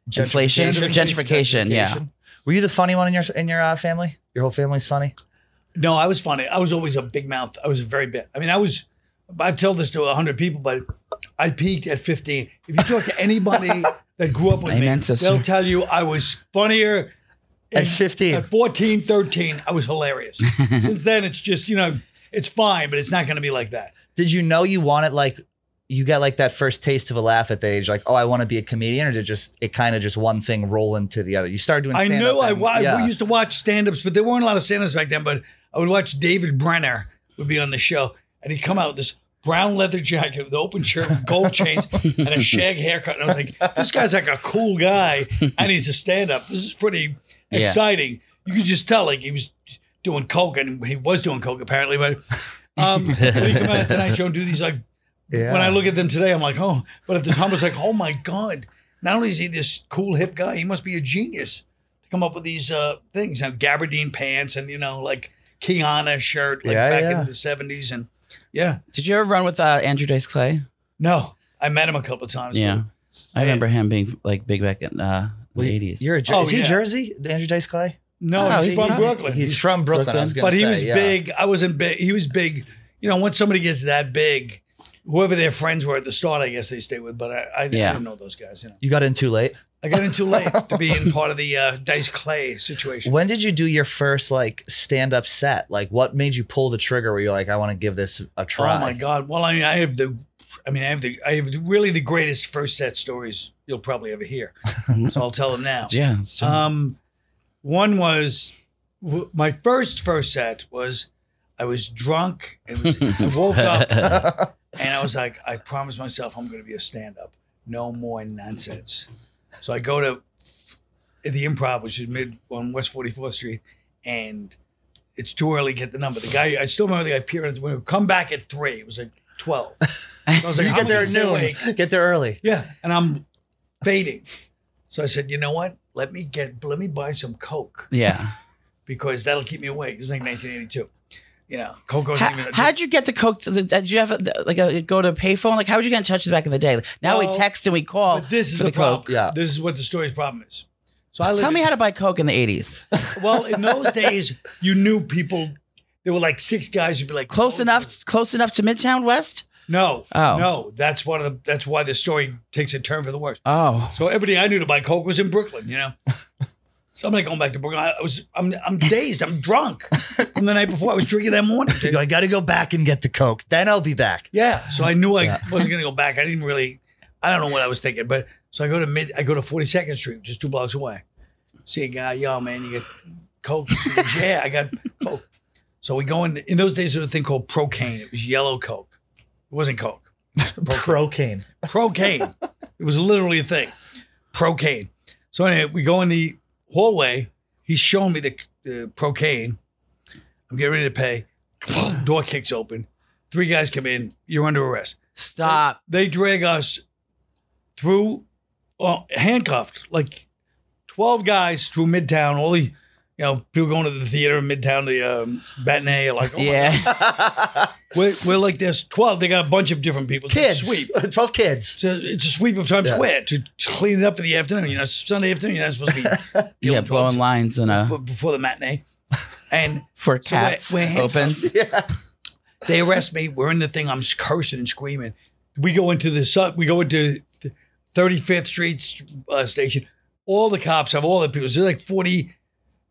Gentrification. Yeah. Were you the funny one in your family? Your whole family's funny? No, I was funny. I was always a big mouth. I was very big. I mean, I've told this to 100 people, but I peaked at 15. If you talk to anybody that grew up with me, they'll tell you I was funnier at 15. At 14, 13, I was hilarious. Since then, it's just, it's fine, but it's not going to be like that. Did you know you wanted, like, you got like that first taste of a laugh at the age, like, oh, I want to be a comedian, or did it kind of just one thing roll into the other? You started doing stand-up. I knew we used to watch stand-ups, but there weren't a lot of stand-ups back then, but I would watch David Brenner would be on the show, and he'd come out with this brown leather jacket with open shirt with gold chains and a shag haircut. And I was like, this guy's like a cool guy, and he's a stand-up. This is pretty exciting. You could just tell, like, he was doing coke, and he was doing coke apparently, but when he come out of Tonight Show and do these, like, when I look at them today, I'm like, oh, but at the time I was like, oh my God, not only is he this cool hip guy, he must be a genius to come up with these things. Gabardine pants and, like Kiana shirt, like back in the 70s. And Did you ever run with Andrew Dice Clay? No, I met him a couple of times. Yeah. I remember him being like big back in the 80s. Is he Jersey, Andrew Dice Clay? No, he's from Brooklyn. He's from Brooklyn. But he was big. I wasn't big. He was big. Once somebody gets that big, whoever their friends were at the start, I guess they stay with. But I didn't know those guys. You got in too late? I got in too late to be in part of the Dice Clay situation. When did you do your first like stand-up set? Like, what made you pull the trigger where you're like, I want to give this a try? Oh my God! Well, I have really the greatest first set stories you'll probably ever hear. So I'll tell them now. Yeah. One was my first set was I was drunk and I woke up and I was like, I promised myself I'm going to be a stand-up. No more nonsense. So I go to the Improv, which is on West 44th Street, and it's too early to get the number. The guy, I still remember the guy peering at the window, come back at 3. It was like 12. I was like, You I'm get there gonna at stay awake. noon. Get there early. Yeah, and I'm fading. So I said, you know what? Let me buy some Coke Yeah. because that'll keep me awake. It was like 1982. You know, Coke wasn't even. How'd you get the Coke? Did you have go to a payphone? Like, how would you get in touch with back in the day? Now we text and we call. But this is for the problem. Coke. Yeah. This is what the story's problem is. So Tell me how to buy Coke in the 80s. Well, in those days, you knew people. There were like 6 guys who'd be like Close enough to Midtown West? No, Oh. no. That's why the story takes a turn for the worse. Oh. So everybody I knew to buy Coke was in Brooklyn. You know. So I'm not going back to Brooklyn. I'm dazed. I'm drunk from the night before. I was drinking that morning. You go, I got to go back and get the Coke. Then I'll be back. Yeah. So I knew I wasn't going to go back. I don't know what I was thinking. But so I go to 42nd Street, just 2 blocks away. See a guy, yo, man, you get Coke? Yeah, I got Coke. So we go in those days, there was a thing called Procaine. It was yellow Coke. It wasn't Coke. Procaine. Procaine. It was literally a thing. Procaine. So anyway, we go in the hallway. He's showing me the Procaine. I'm getting ready to pay. Door kicks open. 3 guys come in. You're under arrest. Stop. They drag us through, handcuffed, like 12 guys through Midtown. All the, people going to the theater in Midtown, the matinee, are like, oh Yeah. we're like this 12. They got a bunch of different people. It's a Kids. sweep. 12 kids. So it's a sweep of Times Square to clean it up for the afternoon. Sunday afternoon, you're not supposed to be Yeah, blowing lines in before the matinee. And for so cats we're opens. Yeah. they arrest me. We're in the thing. I'm cursing and screaming. We go into the 35th Street station. All the cops have all the people. There's like 40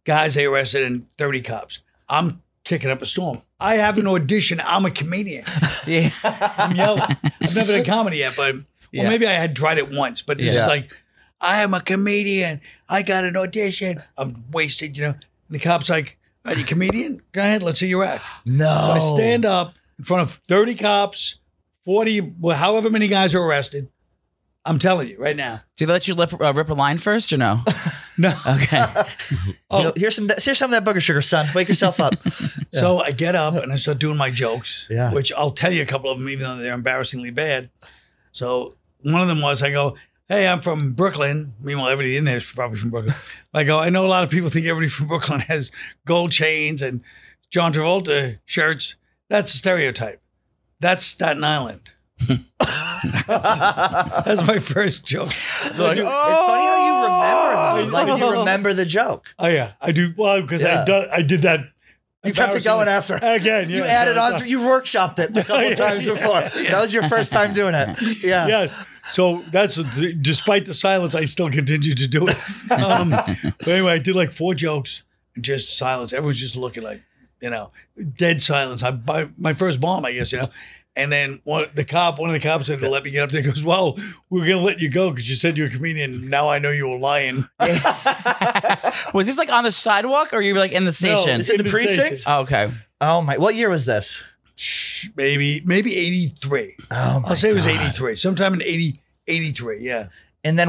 guys they arrested and 30 cops. I'm kicking up a storm. I have an audition. I'm a comedian. Yeah. I'm yelling. I've never done comedy yet, but maybe I had tried it once. But it's like, I am a comedian. I got an audition. I'm wasted, And the cop's like, are you a comedian? Go ahead. Let's see your act. No. So I stand up in front of 30 cops, 40, however many guys are arrested. I'm telling you right now. Do they let you rip a line first or no? No. Okay. Here's some of that booger sugar, son. Wake yourself up. So I get up and I start doing my jokes, Yeah. which I'll tell you a couple of them, even though they're embarrassingly bad. So one of them was, I go, hey, I'm from Brooklyn. Meanwhile, everybody in there is probably from Brooklyn. I go, I know a lot of people think everybody from Brooklyn has gold chains and John Travolta shirts. That's a stereotype. That's Staten Island. That's my first joke. It's funny how you remember them. Like you remember the joke. Oh yeah, I do. Well, because I did that. You kept it going after. Again, You added on to, you worked it a couple times before. That was your first time doing it. Yeah. Yes. So despite the silence, I still continued to do it. But anyway, I did like 4 jokes and just silence. Everyone's just looking like, dead silence. My first bomb, I guess, And then one of the cops said to let me get up there. He goes, well, we're going to let you go because you said you're a comedian. Now I know you were lying. Was this like on the sidewalk or you were like in the station? Is it the precinct? Oh, okay. Oh my! What year was this? Maybe 83. Oh my I'll say it was God. 83. Sometime in 83, yeah. And then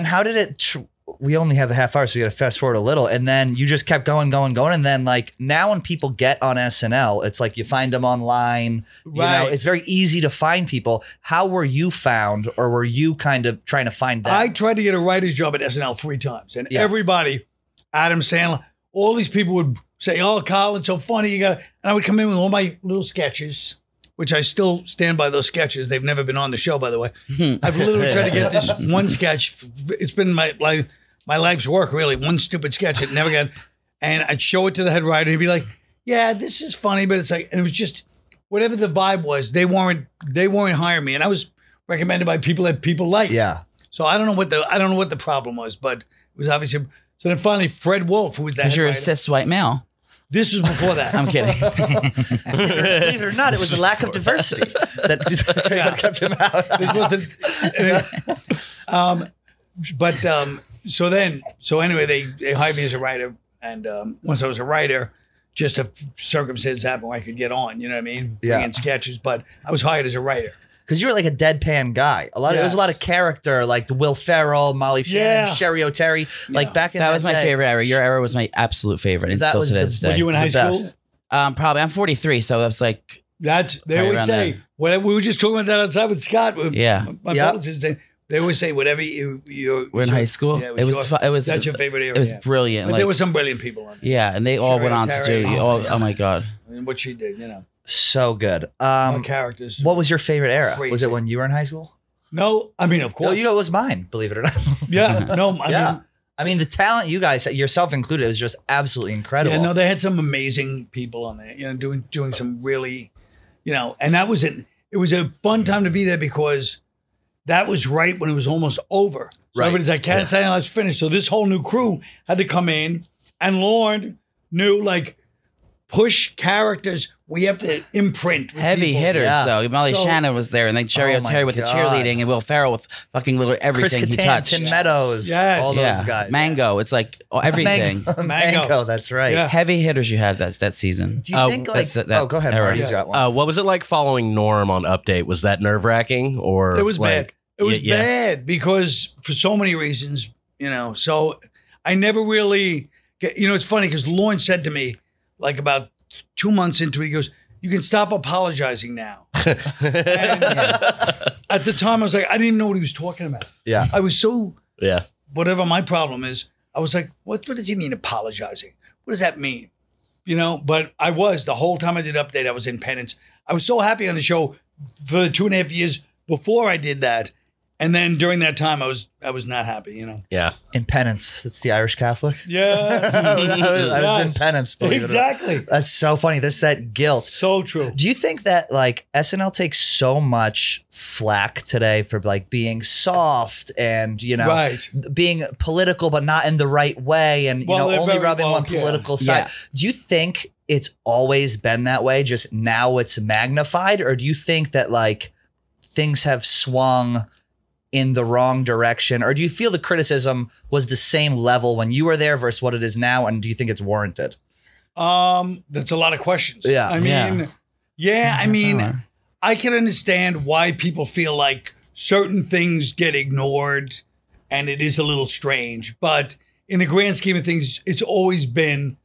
how did it? We only have a half hour, so we got to fast forward a little. And then you just kept going. And then like now when people get on SNL, it's like you find them online. Right. It's very easy to find people. How were you found, or were you kind of trying to find them? I tried to get a writer's job at SNL 3 times. And everybody, Adam Sandler, all these people would say, oh, Colin, so funny. And I would come in with all my little sketches, which I still stand by those sketches. They've never been on the show, by the way. I've literally tried to get this one sketch. It's been my life's work, really. One stupid sketch. It never got. And I'd show it to the head writer. He'd be like, yeah, this is funny. But it's like, and it was just whatever the vibe was, they weren't hiring me. And I was recommended by people that people liked. Yeah. So I don't know what the problem was, but it was obviously. So then finally, Fred Wolf, who was that. Because you're a cis white male. This was before that. I'm kidding. Believe it or not, it was the lack of diversity that kept him out. This was so anyway, they hired me as a writer, and once I was a writer, just a circumstance happened where I could get on. You know what I mean? Yeah. Bring in sketches, but I was hired as a writer. Because you were like a deadpan guy. There was a lot of character, like the Will Ferrell, Molly Shannon, Sherry O'Terry. Like back in that was my day. favorite era. Your era was my absolute favorite. And That still was to this the- day. Were you in high The school? best. Probably. I'm 43, so that was like They Right always around say, there. whatever, we were just talking about that outside with Scott. Yeah. My publicist said, they always say, whatever We're in high school. Yeah, It was that's your favorite area. It was brilliant. But like, there were some brilliant people on there. yeah, and they all went on to Terry. do. Oh my god. And what she did, So good. characters. What was your favorite era? Crazy. Was it when you were in high school? No, I mean, of No, course. it was mine, believe it or not. Yeah, no, I mean, the talent you guys, yourself included, was just absolutely incredible. yeah, no, they had some amazing people on there, doing some really, and that was it. It was a fun time to be there because that was right when it was almost over. So Right. everybody's like, can't say I was finished. So this whole new crew had to come in, and Lauren knew, like, push characters. We have to imprint with Heavy people. hitters Yeah. though. Molly So- Shannon was there, and then Terry Oh my with the God. cheerleading, and Will Ferrell with fucking little Chris everything he Kattan, touched. Tim Meadows, Yes. all those Yeah, guys. Mango. It's like everything. Mango, that's right. Yeah. Heavy hitters you had that season. Do you think like? that Go ahead, era. Mark. He's got one. What was it like following Norm on Update? Was that nerve wracking or It was like, bad. It was yeah. bad because for so many reasons, So I never really it's funny because Lauren said to me, like about 2 months into it, he goes, "You can stop apologizing now." And at the time, I was like, I didn't even know what he was talking about. Yeah. I was so Yeah. whatever my problem is. I was like, what does he mean apologizing? What does that mean? But I was the whole time I did Update, I was in penance. I was so happy on the show for the 2.5 years before I did that. And then during that time, I was not happy, Yeah. In penance. That's the Irish Catholic. Yeah. I was in Yes. penance. Believe it or not. Exactly. That's so funny. There's that guilt. So true. Do you think that like SNL takes so much flack today for like being soft and Right. being political but not in the right way and Well, they're only very rubbing one woke, yeah. political side? Yeah. Do you think it's always been that way, just now it's magnified, or do you think that like things have swung in the wrong direction, or do you feel the criticism was the same level when you were there versus what it is now, and do you think it's warranted? That's a lot of questions. Yeah. I mean, I can understand why people feel like certain things get ignored and it is a little strange, but in the grand scheme of things, it's always been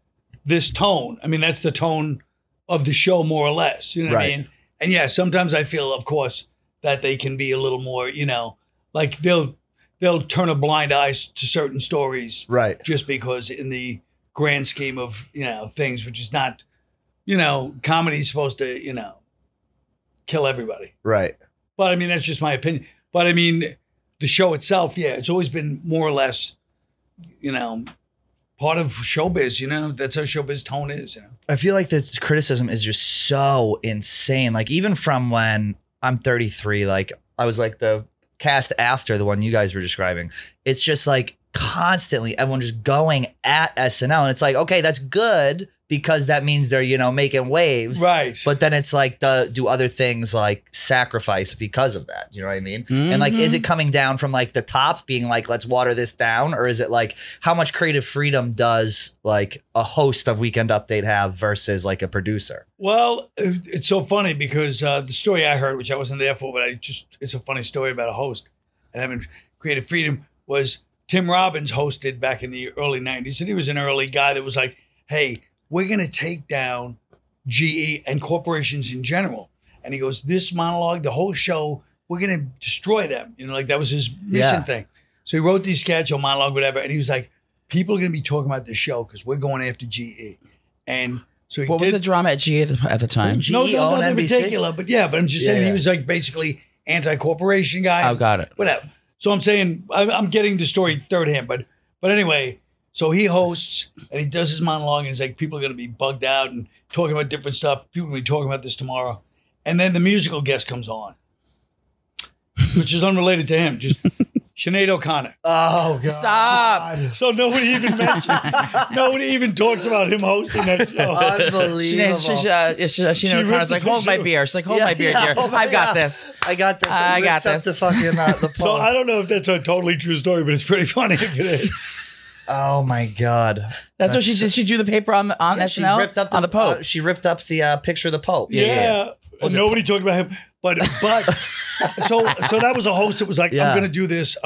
this tone. I mean, that's the tone of the show, more or less. You know what I Right. mean? And yeah, sometimes I feel, of course, that they can be a little more, like they'll turn a blind eye to certain stories, Right. just because in the grand scheme of things, which is not, comedy's supposed to kill everybody. Right. But I mean, that's just my opinion. But I mean, the show itself, yeah, it's always been more or less, part of showbiz. That's how showbiz tone is. I feel like this criticism is just so insane. Like even from when I'm 33, like I was like the cast after the one you guys were describing. It's just like constantly everyone just going at SNL, and it's like, okay, that's good because that means they're making waves, Right. But then it's like, do other things like sacrifice because of that? You know what I mean? And like, is it coming down from like the top being like, let's water this down, or is it like how much creative freedom does like a host of Weekend Update have versus like a producer? Well, it's so funny because the story I heard, which I wasn't there for, but it's a funny story about a host and having creative freedom, was Tim Robbins hosted back in the early 90s. And he was an early guy that was like, hey, we're going to take down GE and corporations in general. And he goes, this monologue, the whole show, we're going to destroy them. Like that was his mission thing. So he wrote these sketch or monologue, whatever. And he was like, people are going to be talking about this show because we're going after GE. And so he What was the drama at GE at the time? GE no, own nothing NBC? particular, but I'm just saying Yeah. he was like basically anti-corporation guy. Oh, got it. Whatever. So I'm saying I'm getting the story third hand, but anyway, so he hosts and he does his monologue and he's like, people are going to be bugged out and talking about different stuff. People are going to be talking about this tomorrow. And then the musical guest comes on, which is unrelated to him, just Sinead O'Connor. Oh God! Stop. So nobody even mentioned, nobody even talks about him hosting that show. Unbelievable. She was like, hold my beer. She's like, hold my beer, dear. I've got this. I got this. I It got rips up this. The fucking the So poem. I don't know if that's a totally true story, but it's pretty funny if it is. Oh my God! That's what she did. She drew the paper on SNL She ripped up on the Pope. she ripped up the picture of the Pope. Yeah. And nobody talked about him. But so that was a host that was like, Yeah. I'm going to do this.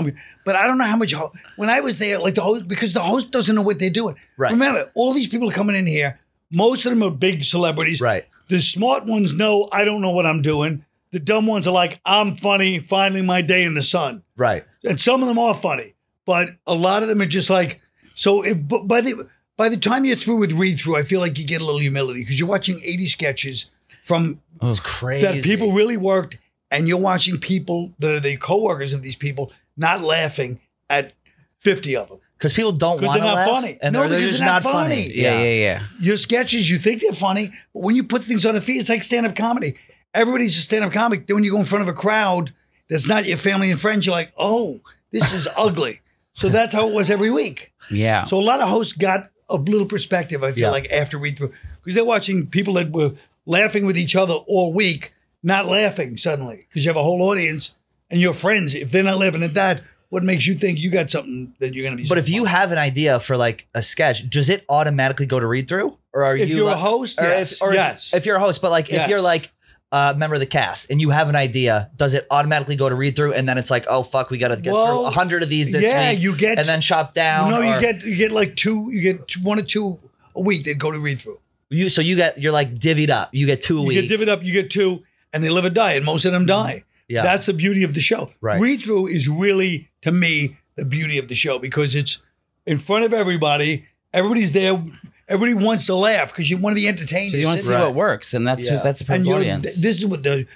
But I don't know how much, when I was there, like the host, because the host doesn't know what they're doing. Right. Remember, all these people are coming in here. Most of them are big celebrities. Right. The smart ones know I don't know what I'm doing. The dumb ones are like, I'm funny, finally my day in the sun. Right. And some of them are funny, but a lot of them are just like, so if, by the time you're through with read through, I feel like you get a little humility because you're watching 80 sketches from It's crazy. that people really worked, and you're watching people that are the coworkers of these people not laughing at 50 of them. Because people don't want to they're not laugh. funny. And No, they're because just they're not not funny. Yeah. Your sketches, you think they're funny, but when you put things on a feed, it's like stand-up comedy. Everybody's a stand-up comic. Then when you go in front of a crowd that's not your family and friends, you're like, oh, this is ugly. So that's how it was every week. Yeah. So a lot of hosts got a little perspective, I feel like, after read through. Because they're watching people that were laughing with each other all week, not laughing suddenly. Because you have a whole audience and your friends, if they're not laughing at that, what makes you think you got something that you're going to be? But if you have an idea for like a sketch, does it automatically go to read through? Or are if you you're a host, or yes. yes. If you're a host, but like if you're like a member of the cast and you have an idea, does it automatically go to read through? And then it's like, oh fuck, we got to get through 100 of these this week. You get, and then chop down. No, you get like two. You get one or two a week that go to read through. You're like divvied up. You get 2 a week. You get divvied up. You get two, and they live or die, and most of them die. Yeah, that's the beauty of the show. Right. Read through is really, to me, the beauty of the show because it's in front of everybody. Everybody's there. Everybody wants to laugh because you want to be entertained. So you want to see what works, and that's the perfect audience. This is what the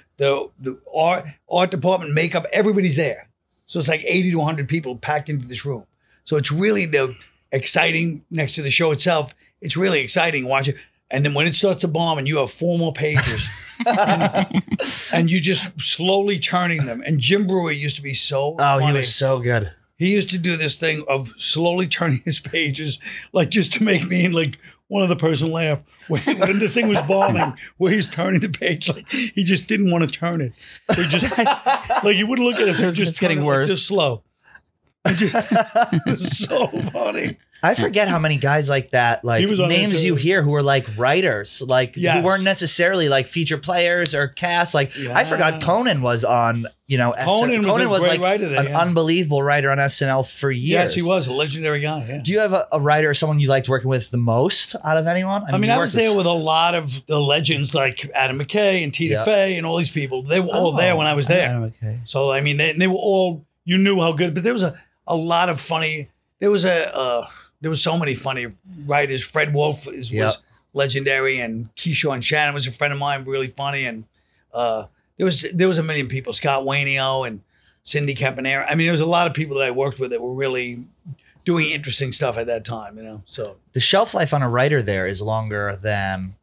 art department, makeup, everybody's there. So it's like 80 to 100 people packed into this room. So it's really the exciting next to the show itself. It's really exciting watching. And then when it starts to bomb and you have 4 more pages and you just slowly turning them. And Jim Brewer used to be so funny. He was so good. He used to do this thing of slowly turning his pages, like just to make me and like one other person laugh. When the thing was bombing, where he's turning the page, like he just didn't want to turn it. He just like he wouldn't look at it. It's getting worse. Just slow. It's so funny. I forget how many guys like that, like names you hear who are like writers, like who weren't necessarily like feature players or cast. Like I forgot Conan was on, Conan was like writer there, an unbelievable writer on SNL for years. Yes, he was a legendary guy. Yeah. Do you have a writer or someone you liked working with the most out of anyone? I mean, I was there with a lot of the legends like Adam McKay and Tina Fey and all these people. They were all there when I was there. Adam McKay. So I mean, they were all, you knew how good. But there was a lot of funny. There was so many funny writers. Fred Wolf was legendary, and Keyshawn Shannon was a friend of mine, really funny. And there was a million people, Scott Wainio and Cindy Campanera. I mean, there was a lot of people that I worked with that were really doing interesting stuff at that time, So the shelf life on a writer there is longer than,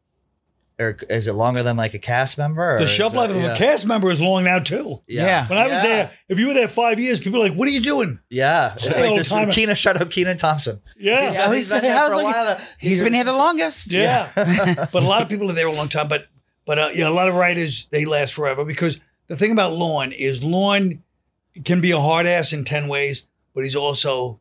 or is it longer than like a cast member? The shelf life of a cast member is long now too. Yeah. When I was there, if you were there 5 years, people were like, "What are you doing?" Yeah, it's like this Kenan Thompson. Yeah, He's been here the longest. Yeah, but a lot of people are there a long time. But a lot of writers, they last forever because the thing about Lorne is Lorne can be a hard ass in 10 ways, but he's also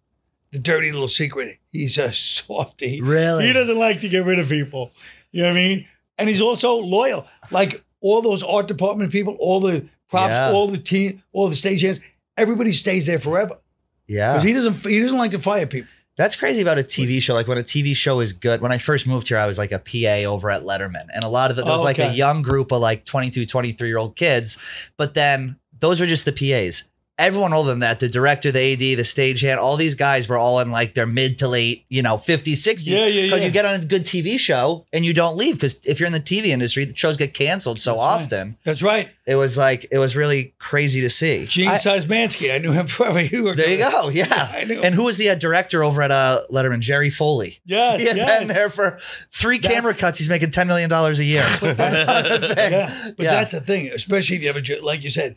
the dirty little secret. He's a softie. Really, he doesn't like to get rid of people. You know what I mean? And he's also loyal. Like all those art department people, all the props, all the team, all the stagehands, everybody stays there forever. Yeah. Because he doesn't like to fire people. That's crazy about a TV show. Like when a TV show is good, when I first moved here, I was like a PA over at Letterman. And a lot of there was like a young group of like 22, 23-year-old kids. But then those were just the PAs. Everyone older than that, the director, the AD, the stagehand, all these guys were all in like their mid to late, 50s, 60s. Because you get on a good TV show and you don't leave. Because if you're in the TV industry, the shows get canceled so often. That's right. It was really crazy to see. Gene-sized Manscaped. I knew him forever. There you go. Yeah. I knew. And who was the director over at Letterman? Jerry Foley. Yes. He had been there for 3 camera cuts. He's making $10 million a year. But that's the thing, especially if you have like you said,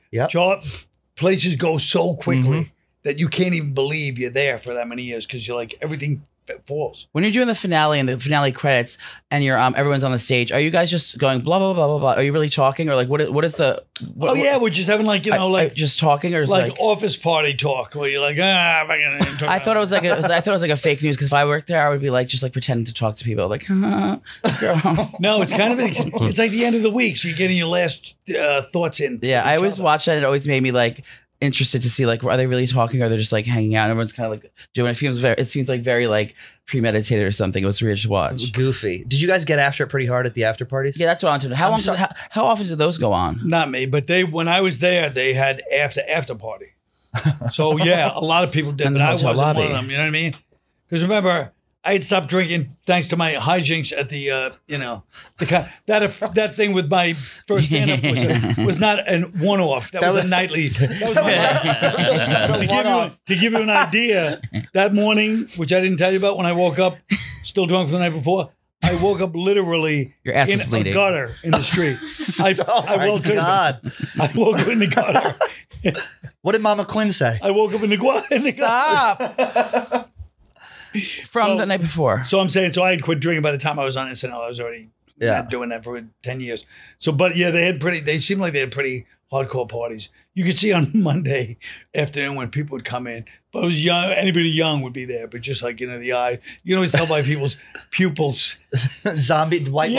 places go so quickly that you can't even believe you're there for that many years because you're like everything falls. When you're doing the finale and the finale credits and you're everyone's on the stage, are you guys just going blah blah blah blah blah? Are you really talking or like what is the? We're just having like like just talking or like office party talk where you're like I thought it was like a fake news because if I worked there I would be like just like pretending to talk to people like no, it's kind of it's like the end of the week so you're getting your last thoughts in. Yeah, I always watched that. It always made me like. interested to see like are they really talking or they're just like hanging out and everyone's kind of like doing it. It seems like very like premeditated or something. It was weird to watch. Goofy. Did you guys get after it pretty hard at the after parties? Yeah, that's what I wanted to know. How often do those go on? Not me, but when I was there, they had after party. So yeah, a lot of people did, but I wasn't one of them. You know what I mean? Because remember, I had stopped drinking thanks to my hijinks at the, that thing with my first stand-up was not a one-off. That was a nightly. That was to give you an idea, that morning, which I didn't tell you about when I woke up, still drunk from the night before, I woke up literally Your ass is in bleeding. a gutter in the street. I woke up in the gutter. What did Mama Quinn say? I woke up in the gutter. Stop. From the night before. So I'm saying, I had quit drinking by the time I was on SNL. I was already doing that for 10 years. So, but yeah, they seemed like they had pretty hardcore parties. You could see on Monday afternoon when people would come in, but it was young. Anybody young would be there, but just like, the eye, you can always tell by people's pupils. Zombie, white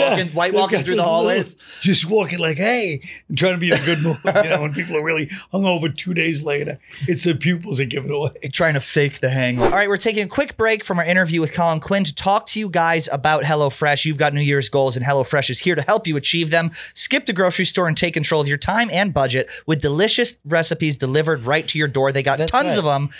walking through the hallways. Just walking like, hey, and trying to be in a good mood. When people are really hungover 2 days later, it's the pupils that give it away. Trying to fake the hangover. All right, we're taking a quick break from our interview with Colin Quinn to talk to you guys about HelloFresh. You've got New Year's goals, and HelloFresh is here to help you achieve them. Skip the grocery store and take control of your time and budget with delicious recipes delivered right to your door. They got tons of them.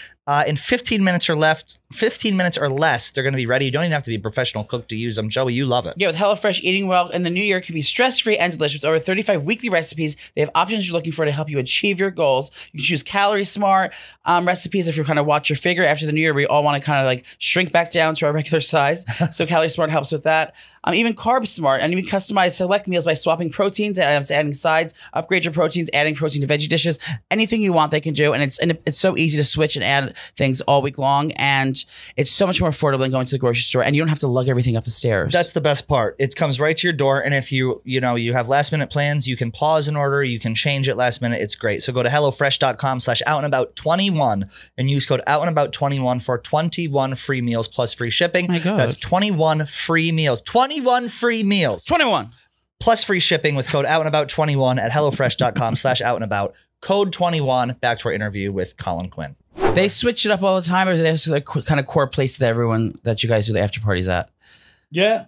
In 15 minutes or less, they're going to be ready. You don't even have to be a professional cook to use them. Joey, you love it. Yeah, with HelloFresh, eating well in the new year can be stress-free and delicious. With over 35 weekly recipes, they have options you're looking for to help you achieve your goals. You can choose calorie-smart recipes if you're kind of watch your figure. After the new year, we all want to kind of like shrink back down to our regular size. So Calorie Smart helps with that. Even Carb Smart, and you can customize select meals by swapping proteins, adding sides, upgrade your proteins, adding protein to veggie dishes, anything you want they can do. And it's so easy to switch and add things all week long. And it's so much more affordable than going to the grocery store, and you don't have to lug everything up the stairs. That's the best part. It comes right to your door. And if you have last minute plans, you can pause an order, you can change it last minute. It's great. So go to HelloFresh.com/OutandAbout21 and use code OutandAbout21 for 21 free meals plus free shipping. My God. That's 21 free meals. 21 free meals. 21. Plus free shipping with code OutandAbout21 at HelloFresh.com/OutandAbout. Code 21. Back to our interview with Colin Quinn. They switch it up all the time, or they have like kind of core place that you guys do the after parties at? Yeah.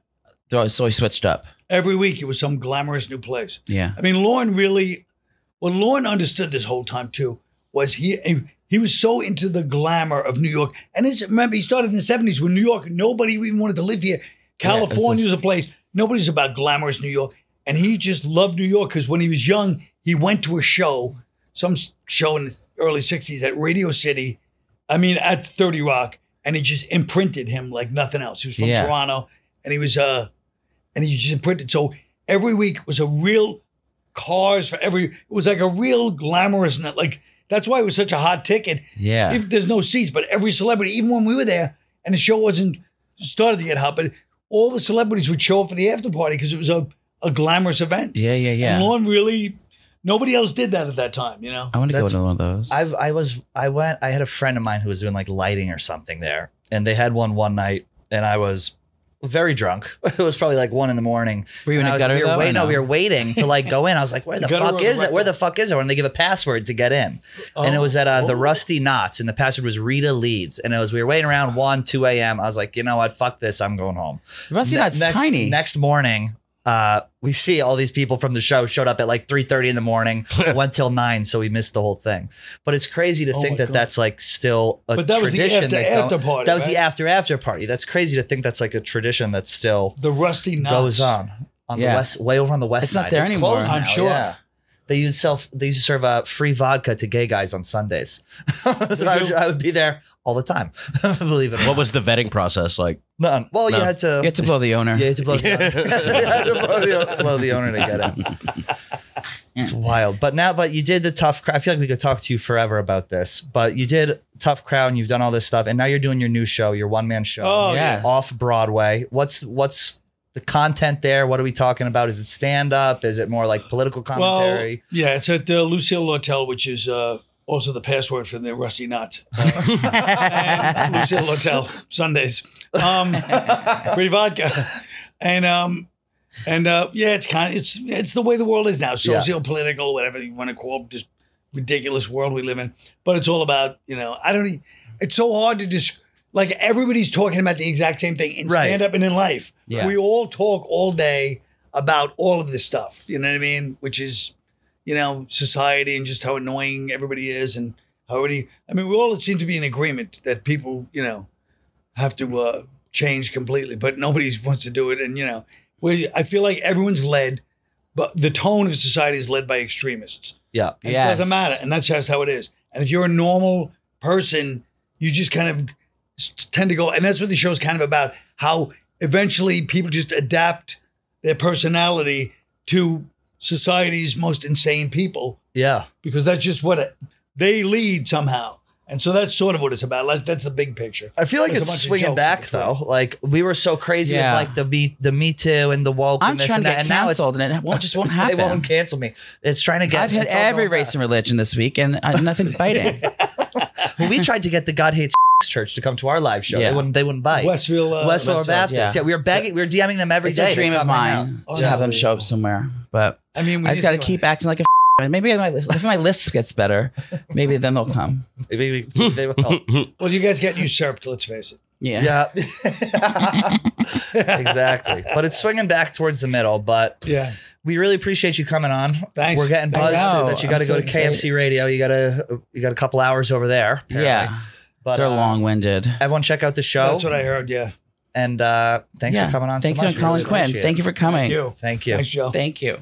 It's always switched up. Every week it was some glamorous new place. Yeah. I mean, Lorne understood this whole time too, was he was so into the glamour of New York. And remember, he started in the 70s when New York, nobody even wanted to live here. California was a place, nobody's about glamorous New York. And he just loved New York because when he was young, he went to a show, some show in the early 60s at Radio City, at 30 Rock, and it just imprinted him like nothing else. He was from Toronto, and he just imprinted. So every week was a real cars for it was like a real glamorous, like that's why it was such a hot ticket. Yeah. If there's no seats, but every celebrity, even when we were there and the show wasn't started to get hot, but all the celebrities would show up for the after party because it was a glamorous event. Yeah. And Lorne really, nobody else did that at that time, I want to go to one of those. I had a friend of mine who was doing like lighting or something there, and they had one night, and I was very drunk. It was probably like 1 a.m. Were you in a gutter? We were waiting to like go in. I was like, where the fuck is it? Where the fuck is it? When they give a password to get in. And it was at the Rusty Knots, and the password was Rita Leeds. And we were waiting around 1, 2 a.m. I was like, you know what? Fuck this. I'm going home. Rusty Knots tiny. Next morning, we see all these people from the show showed up at like 3:30 in the morning, went till 9, so we missed the whole thing. But it's crazy to think that that's like still a tradition. But that was the after party. That was the after party. That's crazy to think that's like a tradition that still the Rusty Knots goes on the west, way over on the west side. It's not there anymore. Closed now, I'm sure. Yeah. They used to serve free vodka to gay guys on Sundays. So I would be there all the time. Believe it or not. What was the vetting process like? None. Well, you had to blow the owner. You had to blow the owner. You had to blow the owner to get in. It's wild. But you did the Tough Crowd. I feel like we could talk to you forever about this. But you did Tough Crowd, and you've done all this stuff, and now you're doing your new show, your one-man show. Oh, yes. Off Broadway. What's the content there? What are we talking about? Is it stand-up? Is it more like political commentary? Well, yeah, it's at the Lucille Hotel, which is also the password for the Rusty Knots. And Lucille Hotel, Sundays. Free vodka. And it's the way the world is now. Socio-political, whatever you want to call it. Just ridiculous world we live in. But it's all about, it's so hard to just, like everybody's talking about the exact same thing in stand-up and in life. Yeah. We all talk all day about all of this stuff, you know what I mean? Which is, society and just how annoying everybody is and how we all seem to be in agreement that people, have to change completely, but nobody wants to do it. And, I feel like everyone's led, but the tone of society is led by extremists. Yeah. And it doesn't matter. And that's just how it is. And if you're a normal person, you just kind of tend to go, and that's what the show's kind of about, how eventually people just adapt their personality to society's most insane people. Yeah. Because that's just what they lead somehow. And so that's sort of what it's about. Like, that's the big picture. I feel like There's a it's bunch of swinging jokes back in it. though. Like we were so crazy with like the Me Too and the woke. I'm and this trying and to that, get and now canceled, and it won't happen. They won't cancel me. It's trying to get. I've hit it's all every going race back. and religion this week, and nothing's biting. Well, we tried to get the God Hates Church to come to our live show. Yeah. They wouldn't bite. Westville Baptist. Yeah. We were begging. We were DMing them every It's day. a dream to of come hang mine out. to have them show up somewhere, but I mean, I just got to keep acting like a. Maybe if my list gets better, maybe then they'll come. Maybe they will. Well, you guys get usurped, let's face it. Yeah. Yeah. Exactly. But it's swinging back towards the middle. But Yeah. we really appreciate you coming on. Thanks. We're getting buzzed Thanks. that you got to I'm go so to KFC Radio. You got a couple hours over there. Apparently. Yeah. But They're long-winded. everyone check out the show. That's what I heard, yeah. And thanks for coming on Thank so you, much. We Colin really Quinn. appreciate it. Thank you for coming. Thank you. Thank you. Thanks, Joe. Thank you.